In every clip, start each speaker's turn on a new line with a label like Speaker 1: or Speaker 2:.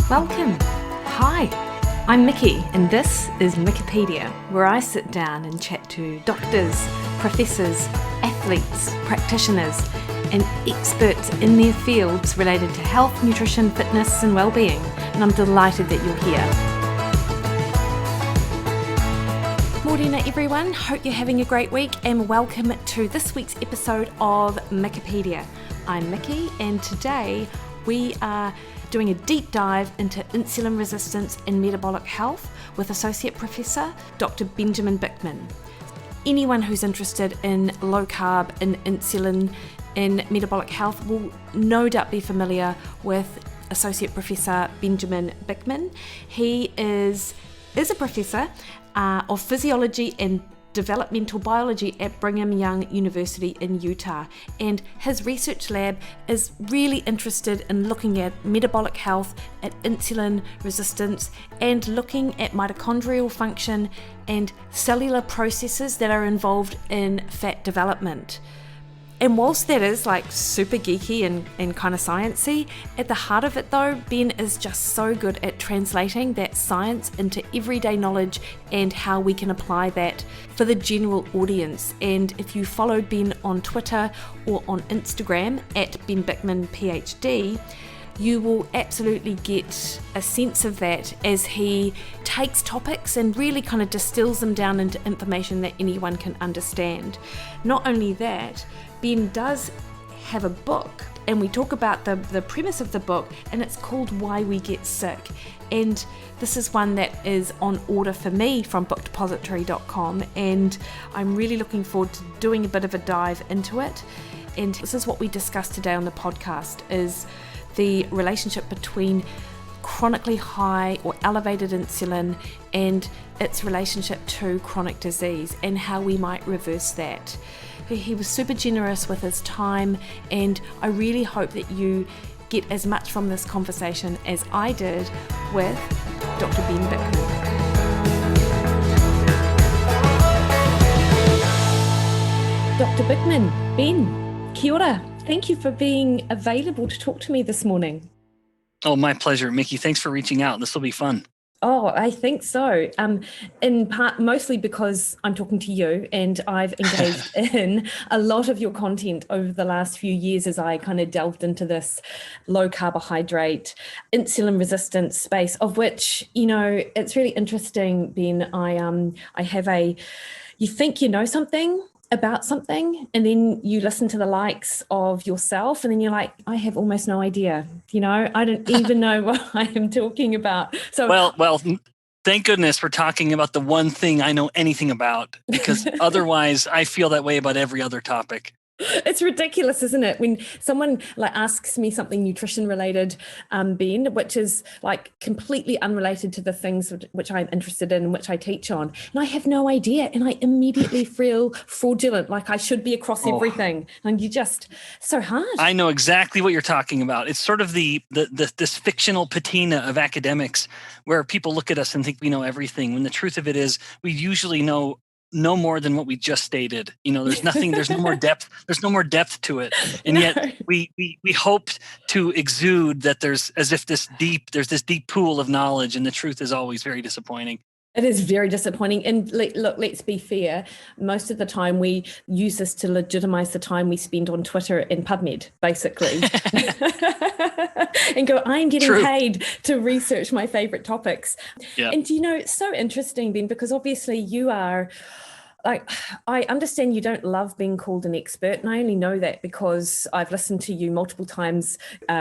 Speaker 1: Welcome. Hi, I'm Mikki, and this is Mikkipedia, where I sit down and chat to doctors, professors, athletes, practitioners, and experts in their fields related to health, nutrition, fitness, and well-being. And I'm delighted that you're here. Morena everyone, hope you're having a great week, and welcome to this week's episode of Mikkipedia. I'm Mikki, and today we are doing a deep dive into insulin resistance and metabolic health with Associate Professor Dr. Benjamin Bickman. Anyone who's interested in low carb and insulin and metabolic health will no doubt be familiar with Associate Professor Benjamin Bickman. He is a professor of physiology and developmental biology at Brigham Young University in Utah, and his research lab is really interested in looking at metabolic health, at insulin resistance, and looking at mitochondrial function and cellular processes that are involved in fat development. And whilst that is like super geeky and kind of sciencey, at the heart of it though, Ben is just so good at translating that science into everyday knowledge and how we can apply that for the general audience. And if you follow Ben on Twitter or on Instagram at Ben Bickman PhD, you will absolutely get a sense of that as he takes topics and really kind of distills them down into information that anyone can understand. Not only that, Ben does have a book, and we talk about the premise of the book, and it's called Why We Get Sick. And this is one that is on order for me from bookdepository.com, and I'm really looking forward to doing a bit of a dive into it. And this is what we discussed today on the podcast, is the relationship between chronically high or elevated insulin and its relationship to chronic disease and how we might reverse that. He was super generous with his time, and I really hope that you get as much from this conversation as I did with Dr. Ben Bickman. Dr. Bickman, Ben, kia ora. Thank you for being available to talk to me this morning.
Speaker 2: Oh, my pleasure, Mikki. Thanks for reaching out. This will be fun.
Speaker 1: Oh, I think so. In part, mostly because I'm talking to you, and I've engaged in a lot of your content over the last few years as I kind of delved into this low carbohydrate, insulin resistance space, of which, you know, it's really interesting, Ben. I have you think you know something about something, and then you listen to the likes of yourself, and then you're like, I have almost no idea. You know, I don't even know what I am talking about. So
Speaker 2: well, thank goodness we're talking about the one thing I know anything about, because otherwise I feel that way about every other topic.
Speaker 1: It's ridiculous, isn't it? When someone like asks me something nutrition related, Ben, which is like completely unrelated to the things which I'm interested in and which I teach on, and I have no idea, and I immediately feel fraudulent, like I should be across everything, and you just so hard.
Speaker 2: I know exactly what you're talking about. It's sort of this fictional patina of academics, where people look at us and think we know everything, when the truth of it is we usually know no more than what we just stated. You know, there's no more depth. There's no more depth to it. And yet we hoped to exude that there's this deep pool of knowledge, and the truth is always very disappointing.
Speaker 1: It is very disappointing. And look, let's be fair. Most of the time we use this to legitimize the time we spend on Twitter and PubMed, basically. And go, I'm getting paid to research my favorite topics. Yeah. And, you know, it's so interesting, Ben, because obviously you are... I understand you don't love being called an expert, and I only know that because I've listened to you multiple times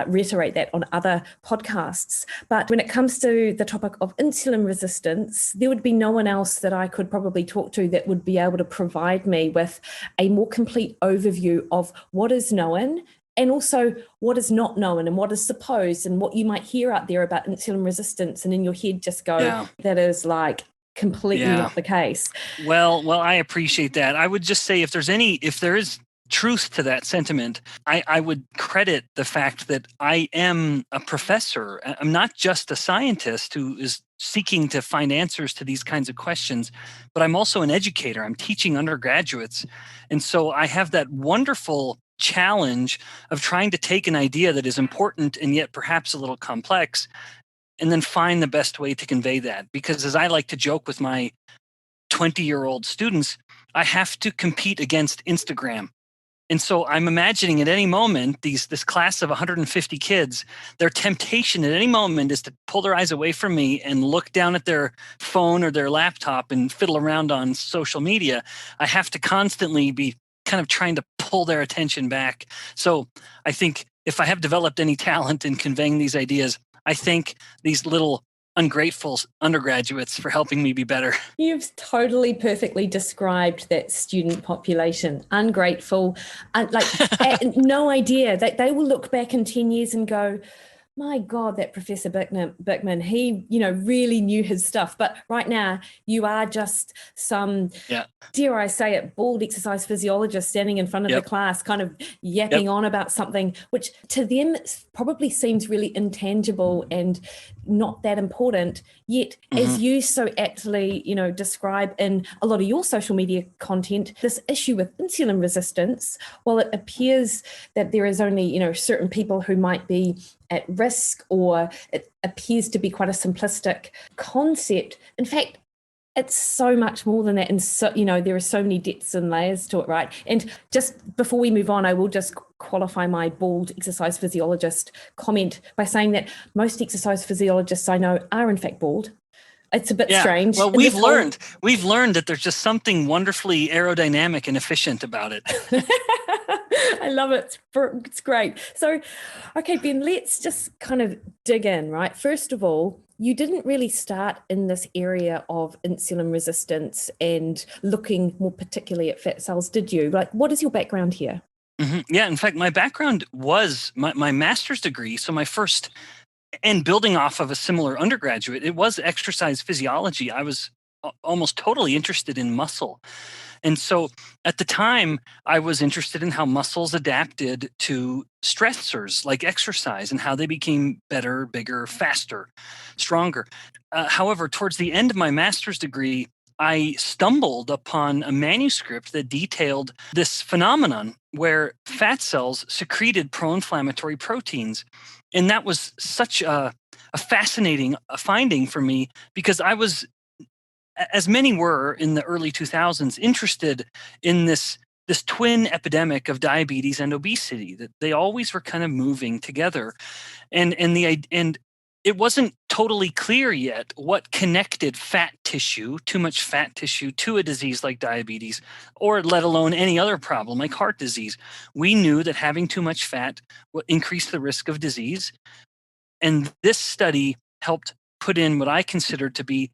Speaker 1: reiterate that on other podcasts. But when it comes to the topic of insulin resistance, there would be no one else that I could probably talk to that would be able to provide me with a more complete overview of what is known, and also what is not known, and what is supposed, and what you might hear out there about insulin resistance, and in your head just go, that is like completely not the case.
Speaker 2: Well, I appreciate that. I would just say if there is truth to that sentiment, I would credit the fact that I am a professor. I'm not just a scientist who is seeking to find answers to these kinds of questions, but I'm also an educator. I'm teaching undergraduates. And so I have that wonderful challenge of trying to take an idea that is important and yet perhaps a little complex and then find the best way to convey that. Because as I like to joke with my 20-year-old students, I have to compete against Instagram. And so I'm imagining at any moment, this class of 150 kids, their temptation at any moment is to pull their eyes away from me and look down at their phone or their laptop and fiddle around on social media. I have to constantly be kind of trying to pull their attention back. So I think if I have developed any talent in conveying these ideas, I thank these little ungrateful undergraduates for helping me be better.
Speaker 1: You've totally perfectly described that student population. Ungrateful, like no idea that they will look back in 10 years and go, my God, that Professor Bickman, he, really knew his stuff. But right now, you are just some, dare I say it, bald exercise physiologist standing in front of the class, kind of yapping on about something, which to them probably seems really intangible and not that important. Yet, as you so aptly, describe in a lot of your social media content, this issue with insulin resistance, while it appears that there is only, certain people who might be at risk, or it appears to be quite a simplistic concept. In fact, it's so much more than that. And so, there are so many depths and layers to it, right? And just before we move on, I will just qualify my bald exercise physiologist comment by saying that most exercise physiologists I know are in fact bald. It's a bit strange.
Speaker 2: Well, we've learned that there's just something wonderfully aerodynamic and efficient about it.
Speaker 1: I love it. It's great. So, okay, Ben, let's just kind of dig in, right? First of all, you didn't really start in this area of insulin resistance and looking more particularly at fat cells, did you? Like, what is your background here?
Speaker 2: Yeah, in fact, my background was my master's degree. So my first, and building off of a similar undergraduate, it was exercise physiology. I was almost totally interested in muscle. And so at the time, I was interested in how muscles adapted to stressors like exercise and how they became better, bigger, faster, stronger. However, towards the end of my master's degree, I stumbled upon a manuscript that detailed this phenomenon where fat cells secreted pro-inflammatory proteins. And that was such a fascinating finding for me, because I was, as many were in the early 2000s, interested in this twin epidemic of diabetes and obesity, that they always were kind of moving together. And it wasn't totally clear yet what connected too much fat tissue to a disease like diabetes, or let alone any other problem like heart disease. We knew that having too much fat would increase the risk of disease. And this study helped put in what I considered to be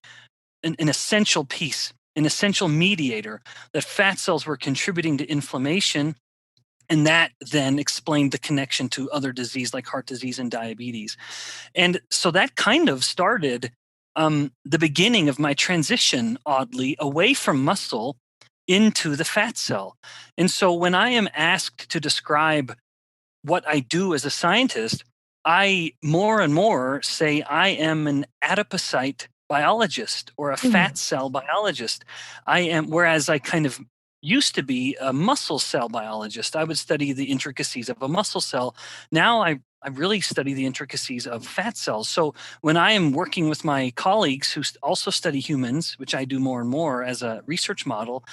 Speaker 2: an essential piece, an essential mediator, that fat cells were contributing to inflammation. And that then explained the connection to other disease like heart disease and diabetes. And so that kind of started the beginning of my transition, oddly, away from muscle into the fat cell. And so when I am asked to describe what I do as a scientist, I more and more say I am an adipocyte biologist or a fat cell biologist. Whereas I kind of used to be a muscle cell biologist. I would study the intricacies of a muscle cell. Now I really study the intricacies of fat cells. So when I am working with my colleagues who also study humans, which I do more and more as a research model,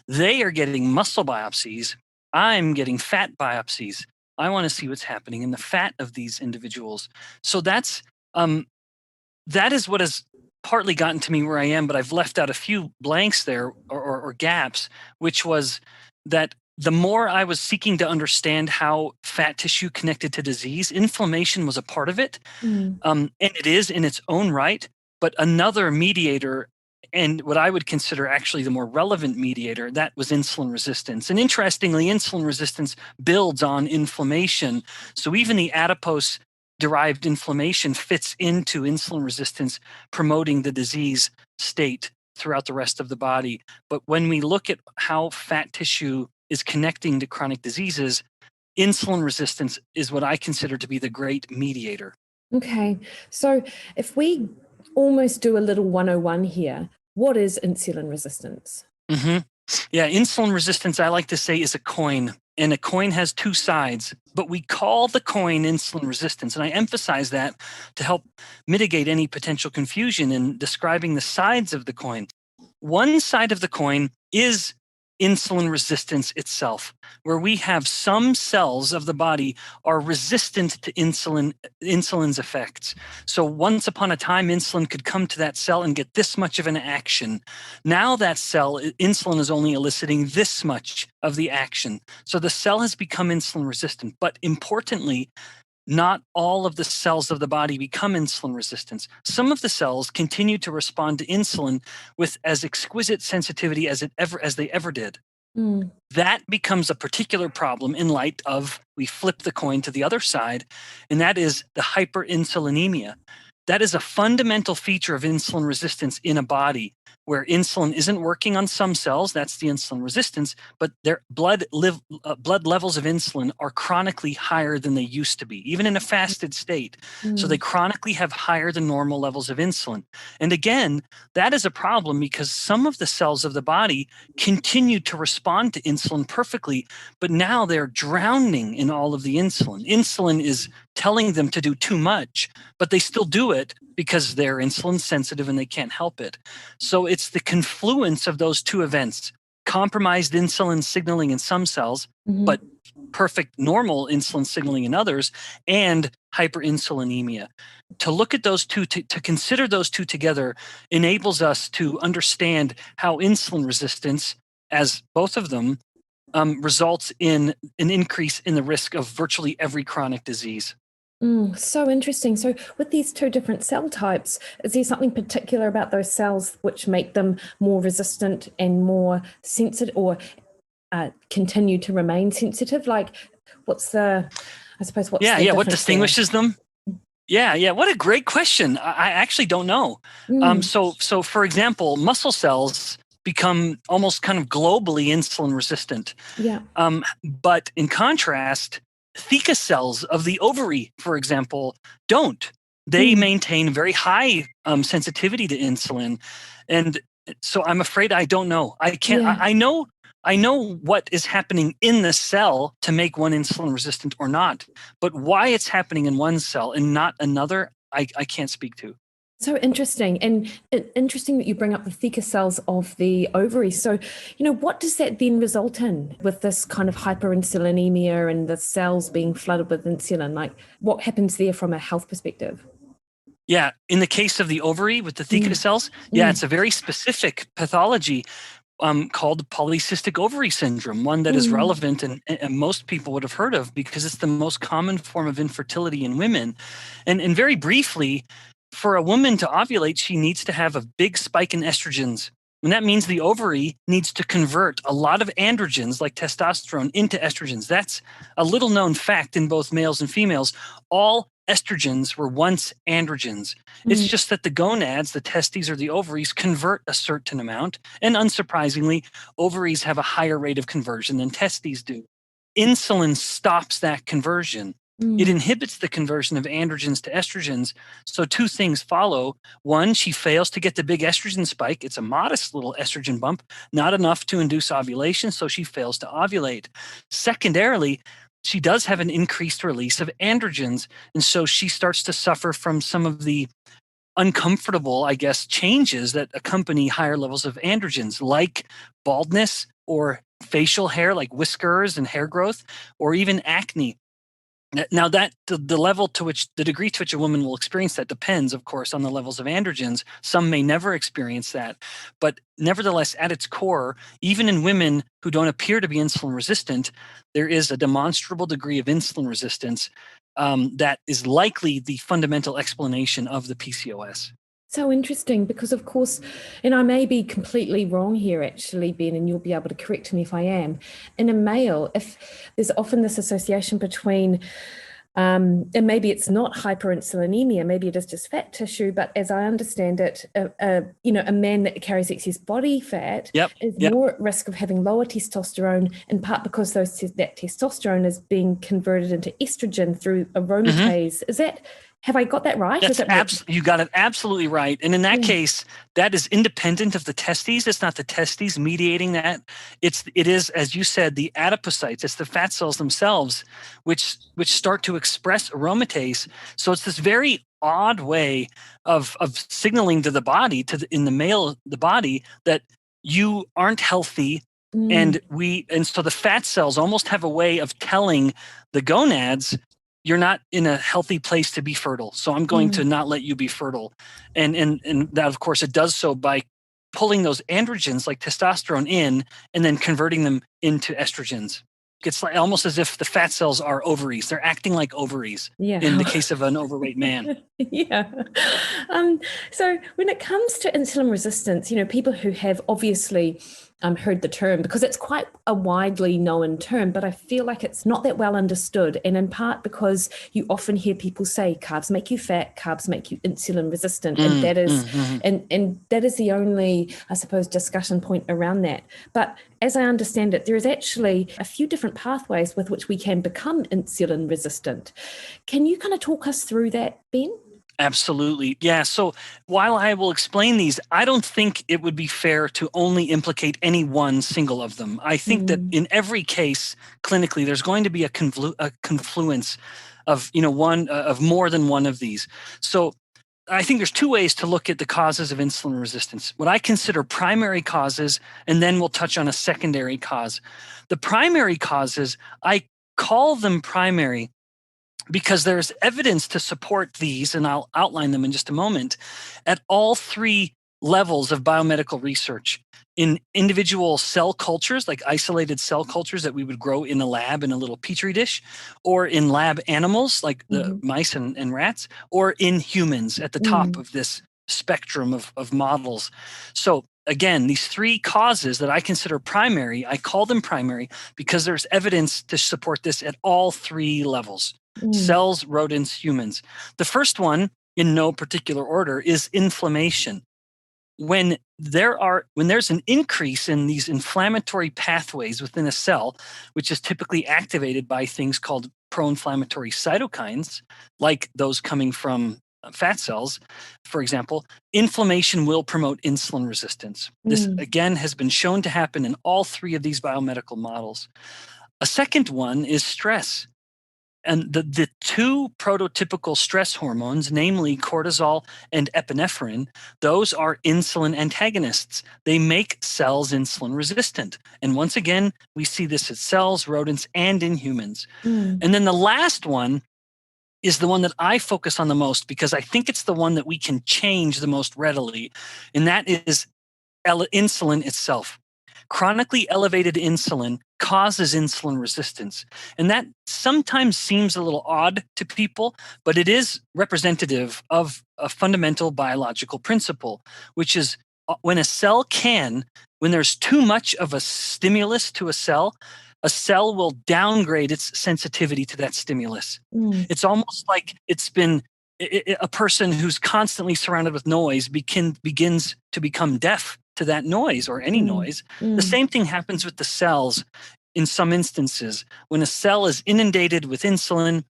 Speaker 2: they are getting muscle biopsies. I'm getting fat biopsies. I want to see what's happening in the fat of these individuals. So that is what has partly gotten to me where I am, but I've left out a few blanks there or gaps, which was that the more I was seeking to understand how fat tissue connected to disease, inflammation was a part of it. And it is in its own right, but another mediator, and what I would consider actually the more relevant mediator, that was insulin resistance. And interestingly, insulin resistance builds on inflammation. So even the adipose derived inflammation fits into insulin resistance, promoting the disease state throughout the rest of the body. But when we look at how fat tissue is connecting to chronic diseases, insulin resistance is what I consider to be the great mediator.
Speaker 1: Okay. So if we almost do a little 101 here, what is insulin resistance?
Speaker 2: Yeah, insulin resistance, I like to say, is a coin. and a coin has two sides, but we call the coin insulin resistance. And I emphasize that to help mitigate any potential confusion in describing the sides of the coin. One side of the coin is insulin resistance itself, where we have some cells of the body are resistant to insulin's effects. So once upon a time, insulin could come to that cell and get this much of an action. Now that cell, insulin is only eliciting this much of the action. So the cell has become insulin resistant. But importantly, not all of the cells of the body become insulin resistant. Some of the cells continue to respond to insulin with as exquisite sensitivity as they ever did. That becomes a particular problem in light of we flip the coin to the other side, and that is the hyperinsulinemia. That is a fundamental feature of insulin resistance in a body where insulin isn't working on some cells, that's the insulin resistance, but their blood levels of insulin are chronically higher than they used to be, even in a fasted state. So they chronically have higher than normal levels of insulin. And again, that is a problem because some of the cells of the body continue to respond to insulin perfectly, but now they're drowning in all of the insulin. Insulin is telling them to do too much, but they still do it because they're insulin sensitive and they can't help it. So it's the confluence of those two events, compromised insulin signaling in some cells, but perfect normal insulin signaling in others, and hyperinsulinemia. To look at those two, to consider those two together enables us to understand how insulin resistance, as both of them, results in an increase in the risk of virtually every chronic disease.
Speaker 1: So interesting. So with these two different cell types, is there something particular about those cells which make them more resistant and more sensitive, or continue to remain sensitive? Like, what's the
Speaker 2: what distinguishes them? Yeah. What a great question. I actually don't know. So for example, muscle cells become almost kind of globally insulin resistant. But in contrast, theca cells of the ovary, for example, don't. They maintain very high sensitivity to insulin. And so I'm afraid I don't know. I can't. I know what is happening in the cell to make one insulin resistant or not. But why it's happening in one cell and not another, I can't speak to.
Speaker 1: So interesting. And interesting that you bring up the theca cells of the ovary. So, what does that then result in with this kind of hyperinsulinemia and the cells being flooded with insulin? Like, what happens there from a health perspective?
Speaker 2: Yeah, in the case of the ovary with the theca cells, it's a very specific pathology called polycystic ovary syndrome, one that is relevant and most people would have heard of because it's the most common form of infertility in women. And very briefly, for a woman to ovulate, she needs to have a big spike in estrogens. And that means the ovary needs to convert a lot of androgens like testosterone into estrogens. That's a little known fact in both males and females. All estrogens were once androgens. It's just that the gonads, the testes or the ovaries, convert a certain amount. And unsurprisingly, ovaries have a higher rate of conversion than testes do. Insulin stops that conversion. It inhibits the conversion of androgens to estrogens. So two things follow. One, she fails to get the big estrogen spike. It's a modest little estrogen bump, not enough to induce ovulation, so she fails to ovulate. Secondarily, she does have an increased release of androgens, and so she starts to suffer from some of the uncomfortable, changes that accompany higher levels of androgens, like baldness or facial hair, like whiskers and hair growth, or even acne. Now, that the degree to which a woman will experience that depends, of course, on the levels of androgens. Some may never experience that. But nevertheless, at its core, even in women who don't appear to be insulin resistant, there is a demonstrable degree of insulin resistance that is likely the fundamental explanation of the PCOS.
Speaker 1: So interesting, because of course, and I may be completely wrong here actually, Ben, and you'll be able to correct me if I am. In a male, if there's often this association between, and maybe it's not hyperinsulinemia, maybe it is just fat tissue, but as I understand it, a man that carries excess body fat is more at risk of having lower testosterone, in part because that testosterone is being converted into estrogen through aromatase. Have I got that right?
Speaker 2: You got it absolutely right. And in that case, that is independent of the testes. It's not the testes mediating that. It is, as you said, the adipocytes. It's the fat cells themselves, which start to express aromatase. So it's this very odd way of signaling to the body, in the body, that you aren't healthy. And so the fat cells almost have a way of telling the gonads, you're not in a healthy place to be fertile. So I'm going to not let you be fertile. And that, of course, it does so by pulling those androgens like testosterone in and then converting them into estrogens. It's like almost as if the fat cells are ovaries. They're acting like ovaries in the case of an overweight man.
Speaker 1: Yeah. So when it comes to insulin resistance, people who have obviously heard the term, because it's quite a widely known term, but I feel like it's not that well understood. And in part because you often hear people say carbs make you fat, carbs make you insulin resistant. And that is, and that is the only, I suppose, discussion point around that. But as I understand it, there is actually a few different pathways with which we can become insulin resistant. Can you kind of talk us through that, Ben?
Speaker 2: Absolutely. Yeah. So while I will explain these, I don't think it would be fair to only implicate any one single of them. I think that in every case, clinically, there's going to be a confluence of, of more than one of these. So I think there's two ways to look at the causes of insulin resistance. What I consider primary causes, and then we'll touch on a secondary cause. The primary causes, I call them primary because there's evidence to support these, and I'll outline them in just a moment, at all three levels of biomedical research. In individual cell cultures, like isolated cell cultures that we would grow in a lab in a little petri dish, or in lab animals like the mice and rats, or in humans at the top of this spectrum of models. So again, these three causes that I consider primary, I call them primary because there's evidence to support this at all three levels. Cells, rodents, humans. The first one, in no particular order, is inflammation. When there's an increase in these inflammatory pathways within a cell, which is typically activated by things called pro-inflammatory cytokines, like those coming from fat cells, for example, inflammation will promote insulin resistance. This, again, has been shown to happen in all three of these biomedical models. A second one is stress. And the two prototypical stress hormones, namely cortisol and epinephrine, those are insulin antagonists. They make cells insulin resistant. And once again, we see this in cells, rodents, and in humans. And then the last one is the one that I focus on the most because I think it's the one that we can change the most readily. And that is insulin itself. Chronically elevated insulin causes insulin resistance. And that sometimes seems a little odd to people, but it is representative of a fundamental biological principle, which is when there's too much of a stimulus to a cell will downgrade its sensitivity to that stimulus. It's almost like it's been a person who's constantly surrounded with noise begins to become deaf to that noise or any noise. The same thing happens with the cells in some instances. When a cell is inundated with insulin,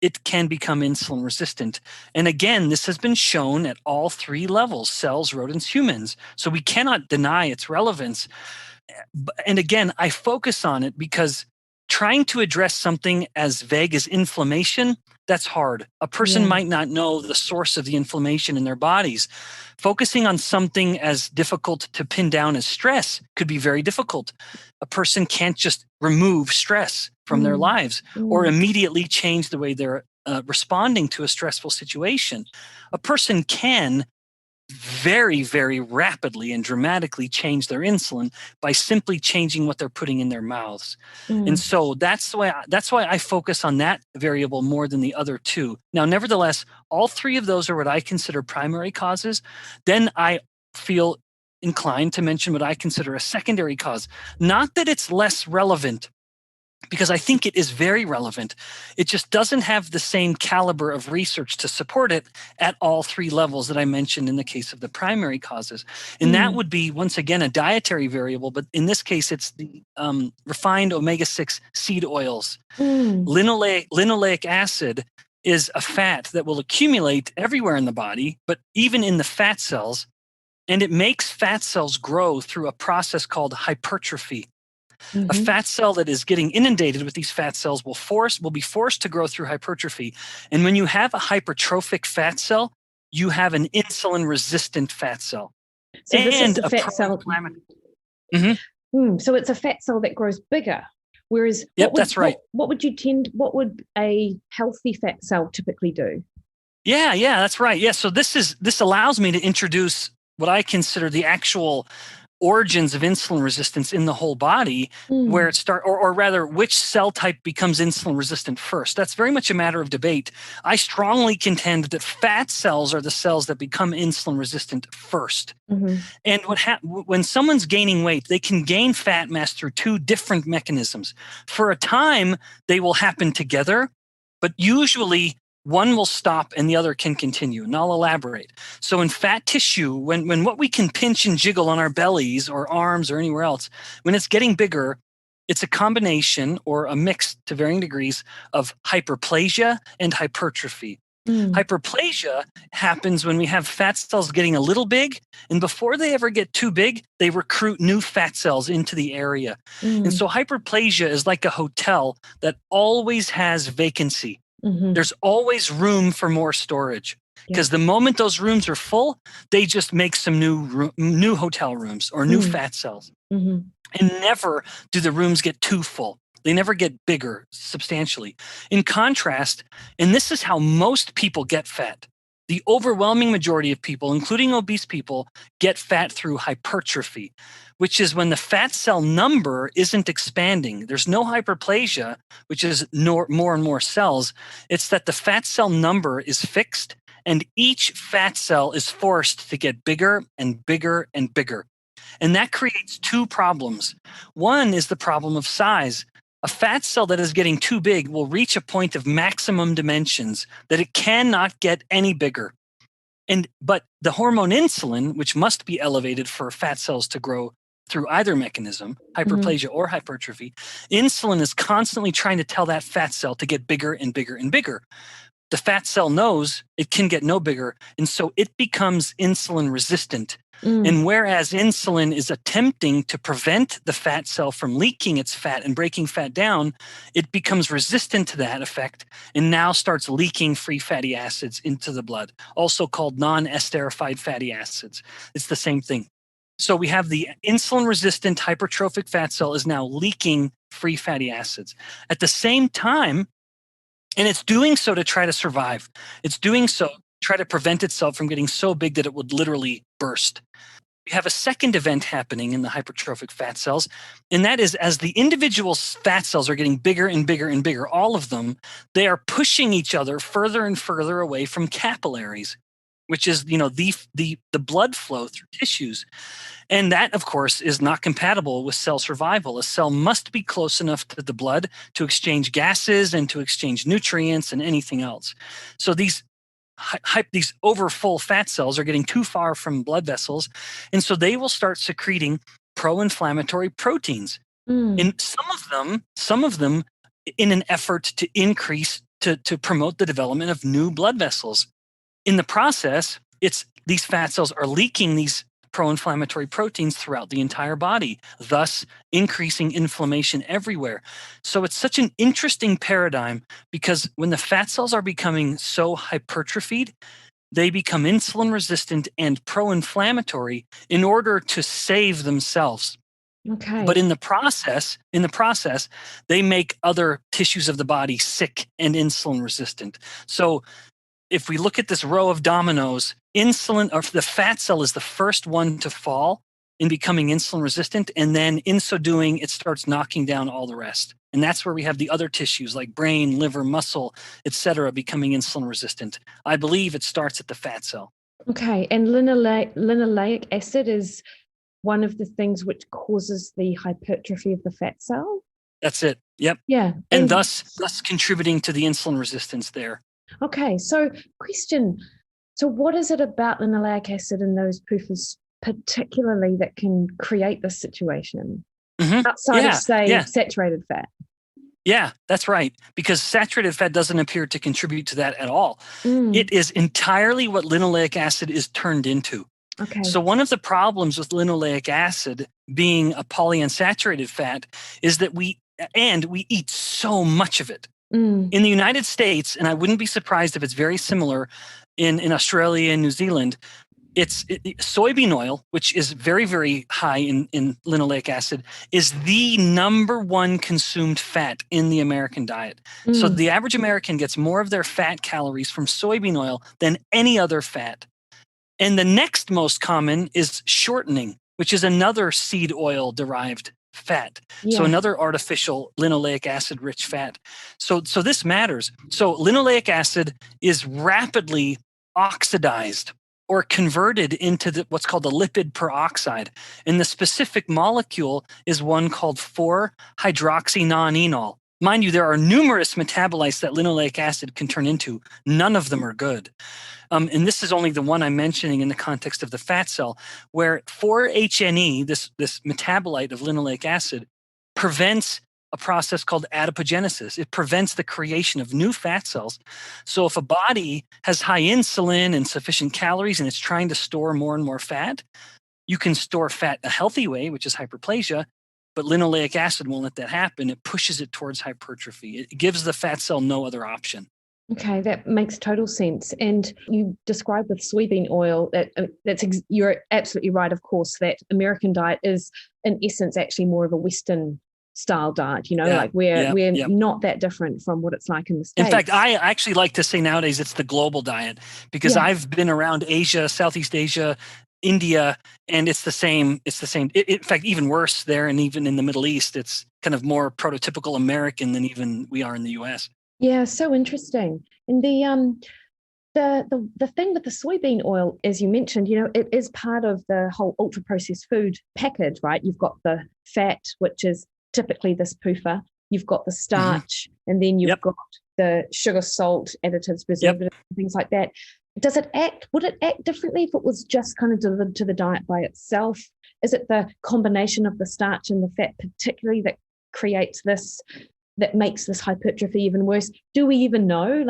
Speaker 2: it can become insulin resistant. And again, this has been shown at all three levels, cells, rodents, humans. So we cannot deny its relevance. And again, I focus on it because trying to address something as vague as inflammation, that's hard. A person might not know the source of the inflammation in their bodies. Focusing on something as difficult to pin down as stress could be very difficult. A person can't just remove stress from their lives or immediately change the way they're responding to a stressful situation. A person can very, very rapidly and dramatically change their insulin by simply changing what they're putting in their mouths. And so that's why I focus on that variable more than the other two. Now, nevertheless, all three of those are what I consider primary causes. Then I feel inclined to mention what I consider a secondary cause. Not that it's less relevant, because I think it is very relevant. It just doesn't have the same caliber of research to support it at all three levels that I mentioned in the case of the primary causes. And that would be, once again, a dietary variable, but in this case, it's the refined omega-6 seed oils. Linoleic acid is a fat that will accumulate everywhere in the body, but even in the fat cells, and it makes fat cells grow through a process called hypertrophy. A fat cell that is getting inundated with these fat cells will be forced to grow through hypertrophy. And when you have a hypertrophic fat cell, you have an insulin-resistant fat cell.
Speaker 3: So
Speaker 2: and
Speaker 3: this is
Speaker 2: a
Speaker 3: a fat cell.
Speaker 2: Mm-hmm.
Speaker 3: So it's a fat cell that grows bigger. Whereas,
Speaker 2: that's right.
Speaker 3: What would a healthy fat cell typically do?
Speaker 2: Yeah, that's right. Yeah, so this allows me to introduce what I consider the actual origins of insulin resistance in the whole body, where it or rather, which cell type becomes insulin resistant first. That's very much a matter of debate. I strongly contend that fat cells are the cells that become insulin resistant first. And when someone's gaining weight, they can gain fat mass through two different mechanisms. For a time, they will happen together, but usually one will stop and the other can continue. And I'll elaborate. So in fat tissue, when what we can pinch and jiggle on our bellies or arms or anywhere else, when it's getting bigger, it's a combination or a mix to varying degrees of hyperplasia and hypertrophy. Hyperplasia happens when we have fat cells getting a little big, and before they ever get too big, they recruit new fat cells into the area. And so hyperplasia is like a hotel that always has vacancy. There's always room for more storage, because the moment those rooms are full, they just make some new hotel rooms or new fat cells. And never do the rooms get too full. They never get bigger substantially. In contrast, and this is how most people get fat, the overwhelming majority of people, including obese people, get fat through hypertrophy, which is when the fat cell number isn't expanding. There's no hyperplasia, which is more and more cells. It's that the fat cell number is fixed, and each fat cell is forced to get bigger and bigger and bigger. And that creates two problems. One is the problem of size. A fat cell that is getting too big will reach a point of maximum dimensions that it cannot get any bigger. But the hormone insulin, which must be elevated for fat cells to grow through either mechanism, hyperplasia or hypertrophy, insulin is constantly trying to tell that fat cell to get bigger and bigger and bigger. The fat cell knows it can get no bigger, and so it becomes insulin resistant. And whereas insulin is attempting to prevent the fat cell from leaking its fat and breaking fat down, it becomes resistant to that effect and now starts leaking free fatty acids into the blood, also called non-esterified fatty acids. It's the same thing. So we have the insulin-resistant hypertrophic fat cell is now leaking free fatty acids. At the same time, and it's doing so to try to survive. It's doing so to try to prevent itself from getting so big that it would literally burst. We have a second event happening in the hypertrophic fat cells, and that is as the individual fat cells are getting bigger and bigger and bigger, all of them, they are pushing each other further and further away from capillaries, which is the blood flow through tissues. And that, of course, is not compatible with cell survival. A cell must be close enough to the blood to exchange gases and to exchange nutrients and anything else. So these overfull fat cells are getting too far from blood vessels, and so they will start secreting pro-inflammatory proteins. And some of them in an effort to increase, to promote the development of new blood vessels. In the process, these fat cells are leaking these pro-inflammatory proteins throughout the entire body, thus increasing inflammation everywhere. So it's such an interesting paradigm, because when the fat cells are becoming so hypertrophied, they become insulin resistant and pro-inflammatory in order to save themselves.
Speaker 3: Okay.
Speaker 2: But in the process, they make other tissues of the body sick and insulin resistant. So if we look at this row of dominoes, the fat cell is the first one to fall in becoming insulin resistant. And then in so doing, it starts knocking down all the rest. And that's where we have the other tissues like brain, liver, muscle, etc., becoming insulin resistant. I believe it starts at the fat cell.
Speaker 3: Okay. And linoleic acid is one of the things which causes the hypertrophy of the fat cell?
Speaker 2: That's it. Yep.
Speaker 3: Yeah.
Speaker 2: And thus contributing to the insulin resistance there.
Speaker 3: Okay, so question. So what is it about linoleic acid in those PUFAs particularly that can create this situation outside of, say, saturated fat?
Speaker 2: Yeah, that's right. Because saturated fat doesn't appear to contribute to that at all.
Speaker 3: Mm.
Speaker 2: It is entirely what linoleic acid is turned into.
Speaker 3: Okay.
Speaker 2: So one of the problems with linoleic acid being a polyunsaturated fat is that we eat so much of it.
Speaker 3: Mm.
Speaker 2: In the United States, and I wouldn't be surprised if it's very similar in Australia and New Zealand, soybean oil, which is very, very high in linoleic acid, is the number one consumed fat in the American diet. So
Speaker 3: Mm.
Speaker 2: the average American gets more of their fat calories from soybean oil than any other fat. And the next most common is shortening, which is another seed oil derived fat.
Speaker 3: Yeah.
Speaker 2: So another artificial linoleic acid rich fat. So this matters. So linoleic acid is rapidly oxidized or converted into what's called the lipid peroxide. And the specific molecule is one called 4-hydroxynonenal. Mind you, there are numerous metabolites that linoleic acid can turn into. None of them are good. And this is only the one I'm mentioning in the context of the fat cell, where 4-HNE, this metabolite of linoleic acid, prevents a process called adipogenesis. It prevents the creation of new fat cells. So if a body has high insulin and sufficient calories and it's trying to store more and more fat, you can store fat a healthy way, which is hyperplasia, but linoleic acid won't let that happen. It pushes it towards hypertrophy. It gives the fat cell no other option.
Speaker 3: Okay, that makes total sense. And you described with soybean oil you're absolutely right. Of course, that American diet is, in essence, actually more of a Western style diet. Like we're not that different from what it's like in the States.
Speaker 2: In fact, I actually like to say nowadays it's the global diet, because I've been around Asia, Southeast Asia, India, and it's the same. In fact, even worse there, and even in the Middle East, it's kind of more prototypical American than even we are in the US.
Speaker 3: Yeah, so interesting. And the thing with the soybean oil, as you mentioned, it is part of the whole ultra processed food package, right? You've got the fat, which is typically this PUFA. You've got the starch, and then you've got the sugar, salt, additives, preservatives, things like that. Would it act differently if it was just kind of delivered to the diet by itself? Is it the combination of the starch and the fat particularly that creates this, that makes this hypertrophy even worse? Do we even know?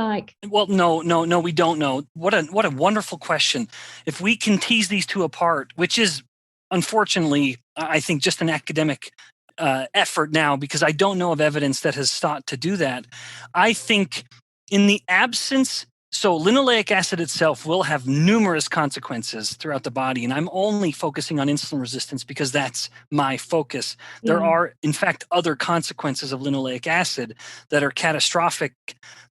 Speaker 2: Well, no, we don't know. What a wonderful question. If we can tease these two apart, which is unfortunately, I think, just an academic effort now, because I don't know of evidence that has sought to do that. I think in the absence, so linoleic acid itself will have numerous consequences throughout the body, and I'm only focusing on insulin resistance because that's my focus. There are, in fact, other consequences of linoleic acid that are catastrophic,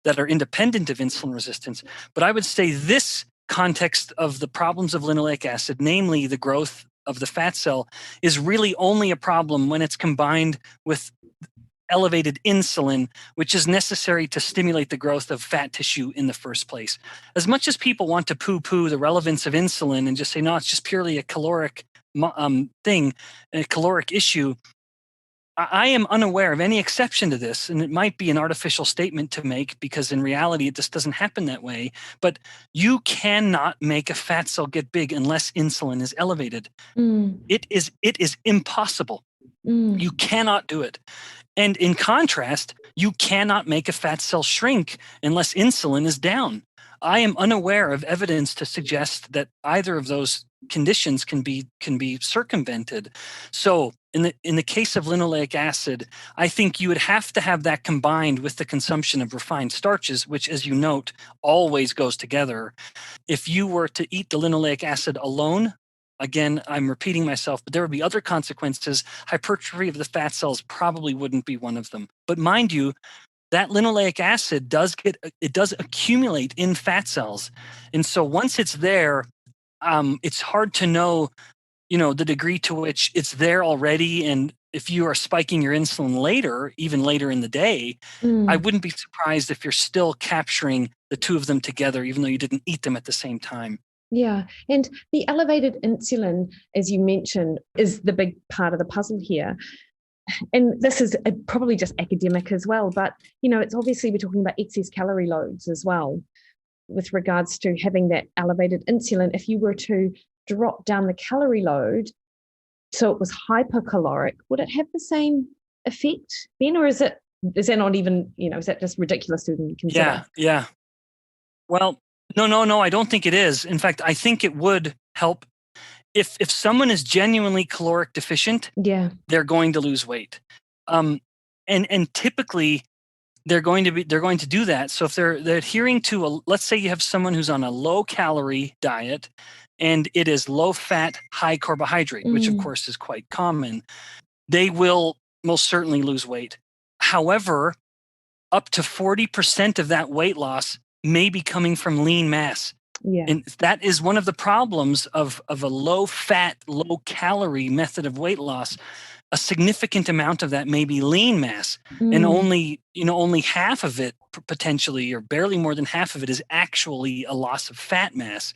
Speaker 2: that are independent of insulin resistance. But I would say this context of the problems of linoleic acid, namely the growth of the fat cell, is really only a problem when it's combined with elevated insulin, which is necessary to stimulate the growth of fat tissue in the first place. As much as people want to poo-poo the relevance of insulin and just say, no, it's just purely a caloric thing, a caloric issue, I am unaware of any exception to this, and it might be an artificial statement to make because in reality it just doesn't happen that way. But you cannot make a fat cell get big unless insulin is elevated. It is impossible. You cannot do it. And in contrast, you cannot make a fat cell shrink unless insulin is down. I am unaware of evidence to suggest that either of those conditions can be circumvented. So in the case of linoleic acid, I think you would have to have that combined with the consumption of refined starches, which, as you note, always goes together. If you were to eat the linoleic acid alone, again, I'm repeating myself, but there would be other consequences. Hypertrophy of the fat cells probably wouldn't be one of them. But mind you, that linoleic acid does accumulate in fat cells. And so once it's there, it's hard to know, the degree to which it's there already. And if you are spiking your insulin later, even later in the day, I wouldn't be surprised if you're still capturing the two of them together, even though you didn't eat them at the same time.
Speaker 3: Yeah. And the elevated insulin, as you mentioned, is the big part of the puzzle here. And this is probably just academic as well, but, it's obviously we're talking about excess calorie loads as well with regards to having that elevated insulin. If you were to drop down the calorie load so it was hypercaloric, would it have the same effect then, or is it is that not even, is that just ridiculous to even consider?
Speaker 2: Yeah. Well, no, I don't think it is. In fact, I think it would help if someone is genuinely caloric deficient.
Speaker 3: Yeah.
Speaker 2: They're going to lose weight, and typically they're going to do that. So if they're adhering to let's say you have someone who's on a low calorie diet, and it is low fat, high carbohydrate, which of course is quite common, they will most certainly lose weight. However, up to 40% of that weight loss may be coming from lean mass.
Speaker 3: Yeah.
Speaker 2: And that is one of the problems of a low fat, low calorie method of weight loss. A significant amount of that may be lean mass, and only half of it potentially, or barely more than half of it, is actually a loss of fat mass.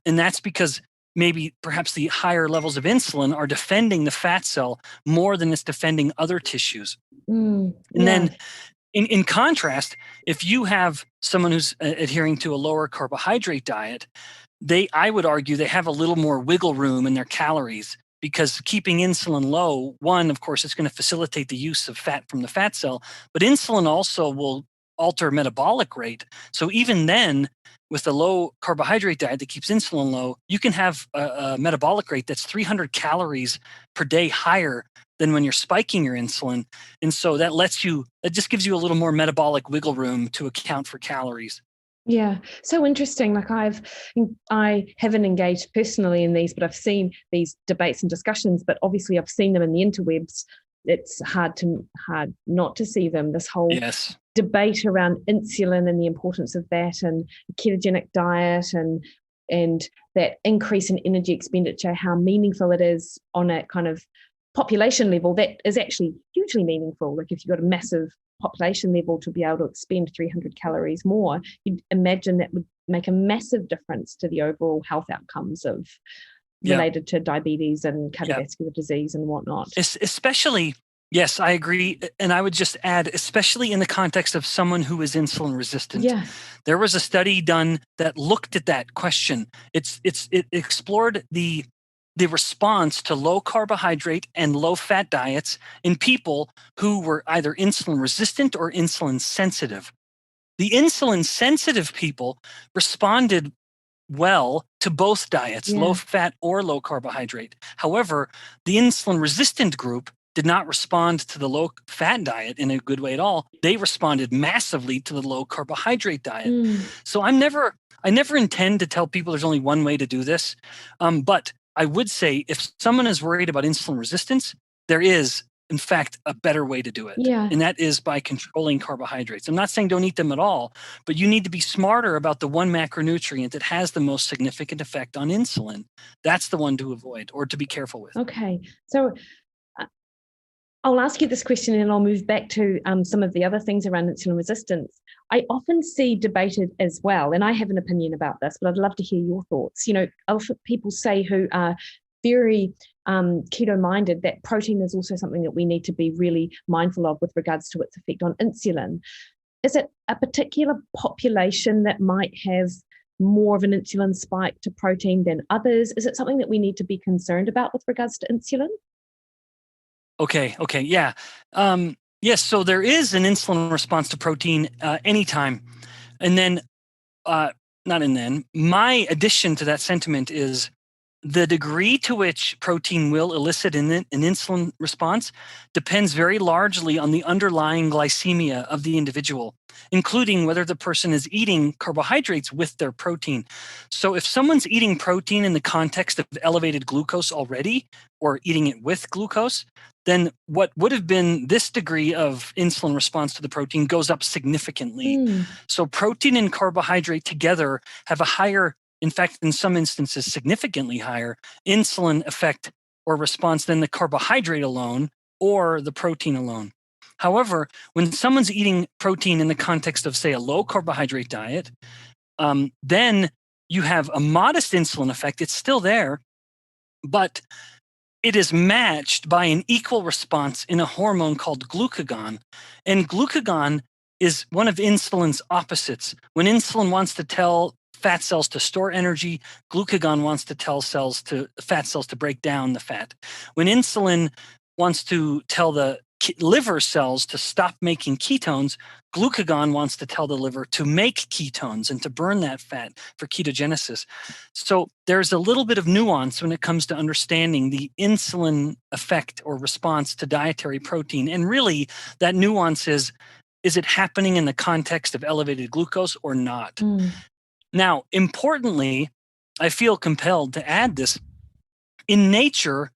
Speaker 2: And that's because maybe perhaps the higher levels of insulin are defending the fat cell more than it's defending other tissues. And then in contrast, if you have someone who's adhering to a lower carbohydrate diet, I would argue they have a little more wiggle room in their calories, because keeping insulin low, one, of course, it's going to facilitate the use of fat from the fat cell, but insulin also will alter metabolic rate. So even then, with a low carbohydrate diet that keeps insulin low, you can have a metabolic rate that's 300 calories per day higher than when you're spiking your insulin. And so that just gives you a little more metabolic wiggle room to account for calories.
Speaker 3: Yeah, so interesting. Like I haven't engaged personally in these, but I've seen these debates and discussions, but obviously I've seen them in the interwebs. It's hard not to see them. This whole debate around insulin and the importance of that, and ketogenic diet, and that increase in energy expenditure, how meaningful it is on a kind of population level. That is actually hugely meaningful. Like if you've got a massive population level to be able to expend 300 calories more, you'd imagine that would make a massive difference to the overall health outcomes of related to diabetes and cardiovascular disease and whatnot.
Speaker 2: Especially, yes, I agree. And I would just add, especially in the context of someone who is insulin resistant.
Speaker 3: Yeah.
Speaker 2: There was a study done that looked at that question. It explored the response to low carbohydrate and low fat diets in people who were either insulin resistant or insulin sensitive. The insulin sensitive people responded well to both diets, low fat or low carbohydrate. However, the insulin resistant group did not respond to the low fat diet in a good way at all. They responded massively to the low carbohydrate diet. So I never intend to tell people there's only one way to do this. But I would say if someone is worried about insulin resistance, there is, in fact, a better way to do it. And that is by controlling carbohydrates. I'm not saying don't eat them at all, but you need to be smarter about the one macronutrient that has the most significant effect on insulin. That's the one to avoid or to be careful with.
Speaker 3: Okay. So I'll ask you this question and I'll move back to some of the other things around insulin resistance. I often see debated as well, and I have an opinion about this, but I'd love to hear your thoughts. Often people say who are very keto-minded that protein is also something that we need to be really mindful of with regards to its effect on insulin. Is it a particular population that might have more of an insulin spike to protein than others? Is it something that we need to be concerned about with regards to insulin?
Speaker 2: Okay, yeah. Yes, so there is an insulin response to protein anytime. And then, my addition to that sentiment is the degree to which protein will elicit an insulin response depends very largely on the underlying glycemia of the individual, including whether the person is eating carbohydrates with their protein. So if someone's eating protein in the context of elevated glucose already, or eating it with glucose, then what would have been this degree of insulin response to the protein goes up significantly. So protein and carbohydrate together have a higher, in fact, in some instances, significantly higher insulin effect or response than the carbohydrate alone or the protein alone. However, when someone's eating protein in the context of, say, a low carbohydrate diet, then you have a modest insulin effect. It's still there, but it is matched by an equal response in a hormone called glucagon. And glucagon is one of insulin's opposites. When insulin wants to tell fat cells to store energy, glucagon wants to tell fat cells to break down the fat. When insulin wants to tell the liver cells to stop making ketones, glucagon wants to tell the liver to make ketones and to burn that fat for ketogenesis. So there's a little bit of nuance when it comes to understanding the insulin effect or response to dietary protein. And really, that nuance is it happening in the context of elevated glucose or not? Now, importantly, I feel compelled to add this. In nature,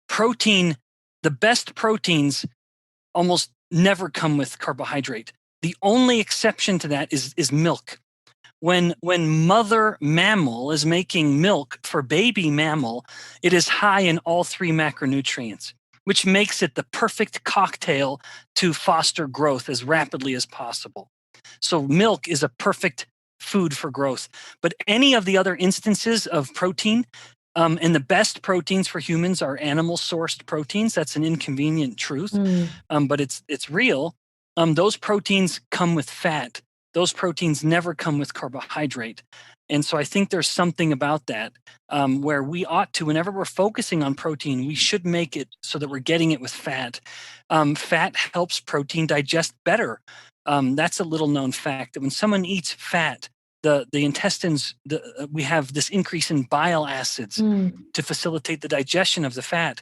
Speaker 2: protein, the best proteins almost never come with carbohydrate. The only exception to that is milk. When mother mammal is making milk for baby mammal, it is high in all three macronutrients, which makes it the perfect cocktail to foster growth as rapidly as possible. So milk is a perfect food for growth. But any of the other instances of protein, and the best proteins for humans are animal-sourced proteins. That's an inconvenient truth, but it's real. Those proteins come with fat. Those proteins never come with carbohydrate. And so I think there's something about that where we ought to, whenever we're focusing on protein, we should make it so that we're getting it with fat. Fat helps protein digest better. That's a little known fact that when someone eats fat, the intestines, we have this increase in bile acids to facilitate the digestion of the fat.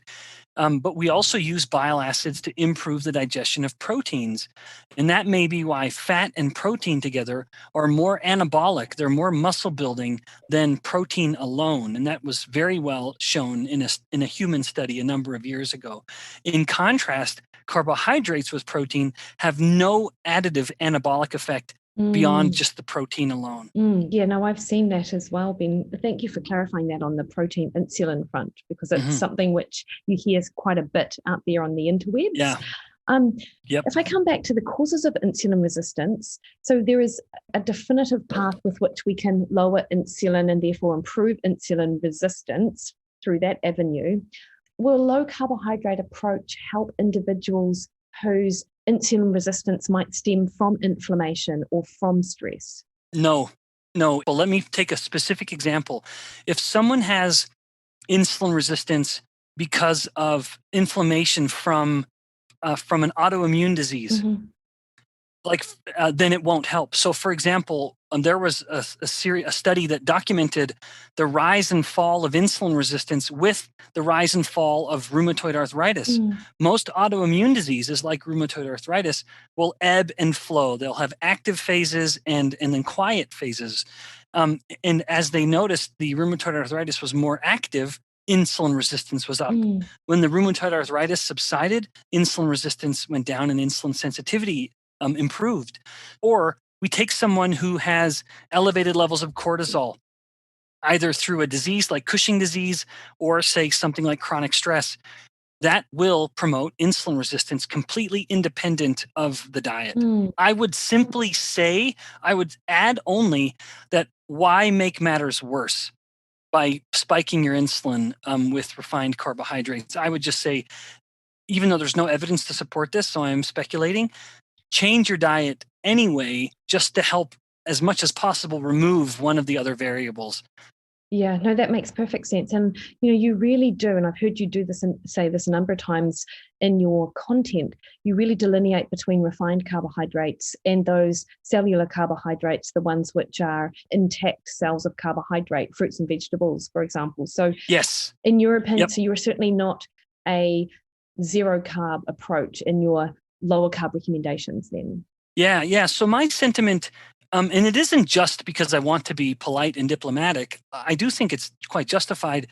Speaker 2: But we also use bile acids to improve the digestion of proteins. And that may be why fat and protein together are more anabolic. They're more muscle building than protein alone. And that was very well shown in a human study a number of years ago. In contrast, carbohydrates with protein have no additive anabolic effect beyond just the protein alone.
Speaker 3: Yeah, no, I've seen that as well, Ben. Thank you for clarifying that on the protein insulin front, because it's something which you hear quite a bit out there on the interwebs.
Speaker 2: Yeah.
Speaker 3: If I come back to the causes of insulin resistance, so there is a definitive path with which we can lower insulin and therefore improve insulin resistance through that avenue. Will a low carbohydrate approach help individuals whose insulin resistance might stem from inflammation or from stress?
Speaker 2: No. Well, let me take a specific example. If someone has insulin resistance because of inflammation from an autoimmune disease, then it won't help. So, for example, there was a study that documented the rise and fall of insulin resistance with the rise and fall of rheumatoid arthritis. Most autoimmune diseases, like rheumatoid arthritis, will ebb and flow. They'll have active phases and then quiet phases. And as they noticed, the rheumatoid arthritis was more active, insulin resistance was up. When the rheumatoid arthritis subsided, insulin resistance went down and insulin sensitivity improved. Or we take someone who has elevated levels of cortisol, either through a disease like Cushing disease or say something like chronic stress. That will promote insulin resistance completely independent of the diet. I would simply say, I would add only that why make matters worse by spiking your insulin with refined carbohydrates? I would just say, even though there's no evidence to support this, so I'm speculating, change your diet anyway, just to help as much as possible remove one of the other variables.
Speaker 3: Yeah, no, that makes perfect sense. And, you really do, and I've heard you do this and say this a number of times in your content, you really delineate between refined carbohydrates and those cellular carbohydrates, the ones which are intact cells of carbohydrate, fruits and vegetables, for example. So
Speaker 2: yes,
Speaker 3: in your opinion, so you're certainly not a zero carb approach in your lower carb recommendations then?
Speaker 2: Yeah. So my sentiment, and it isn't just because I want to be polite and diplomatic. I do think it's quite justified.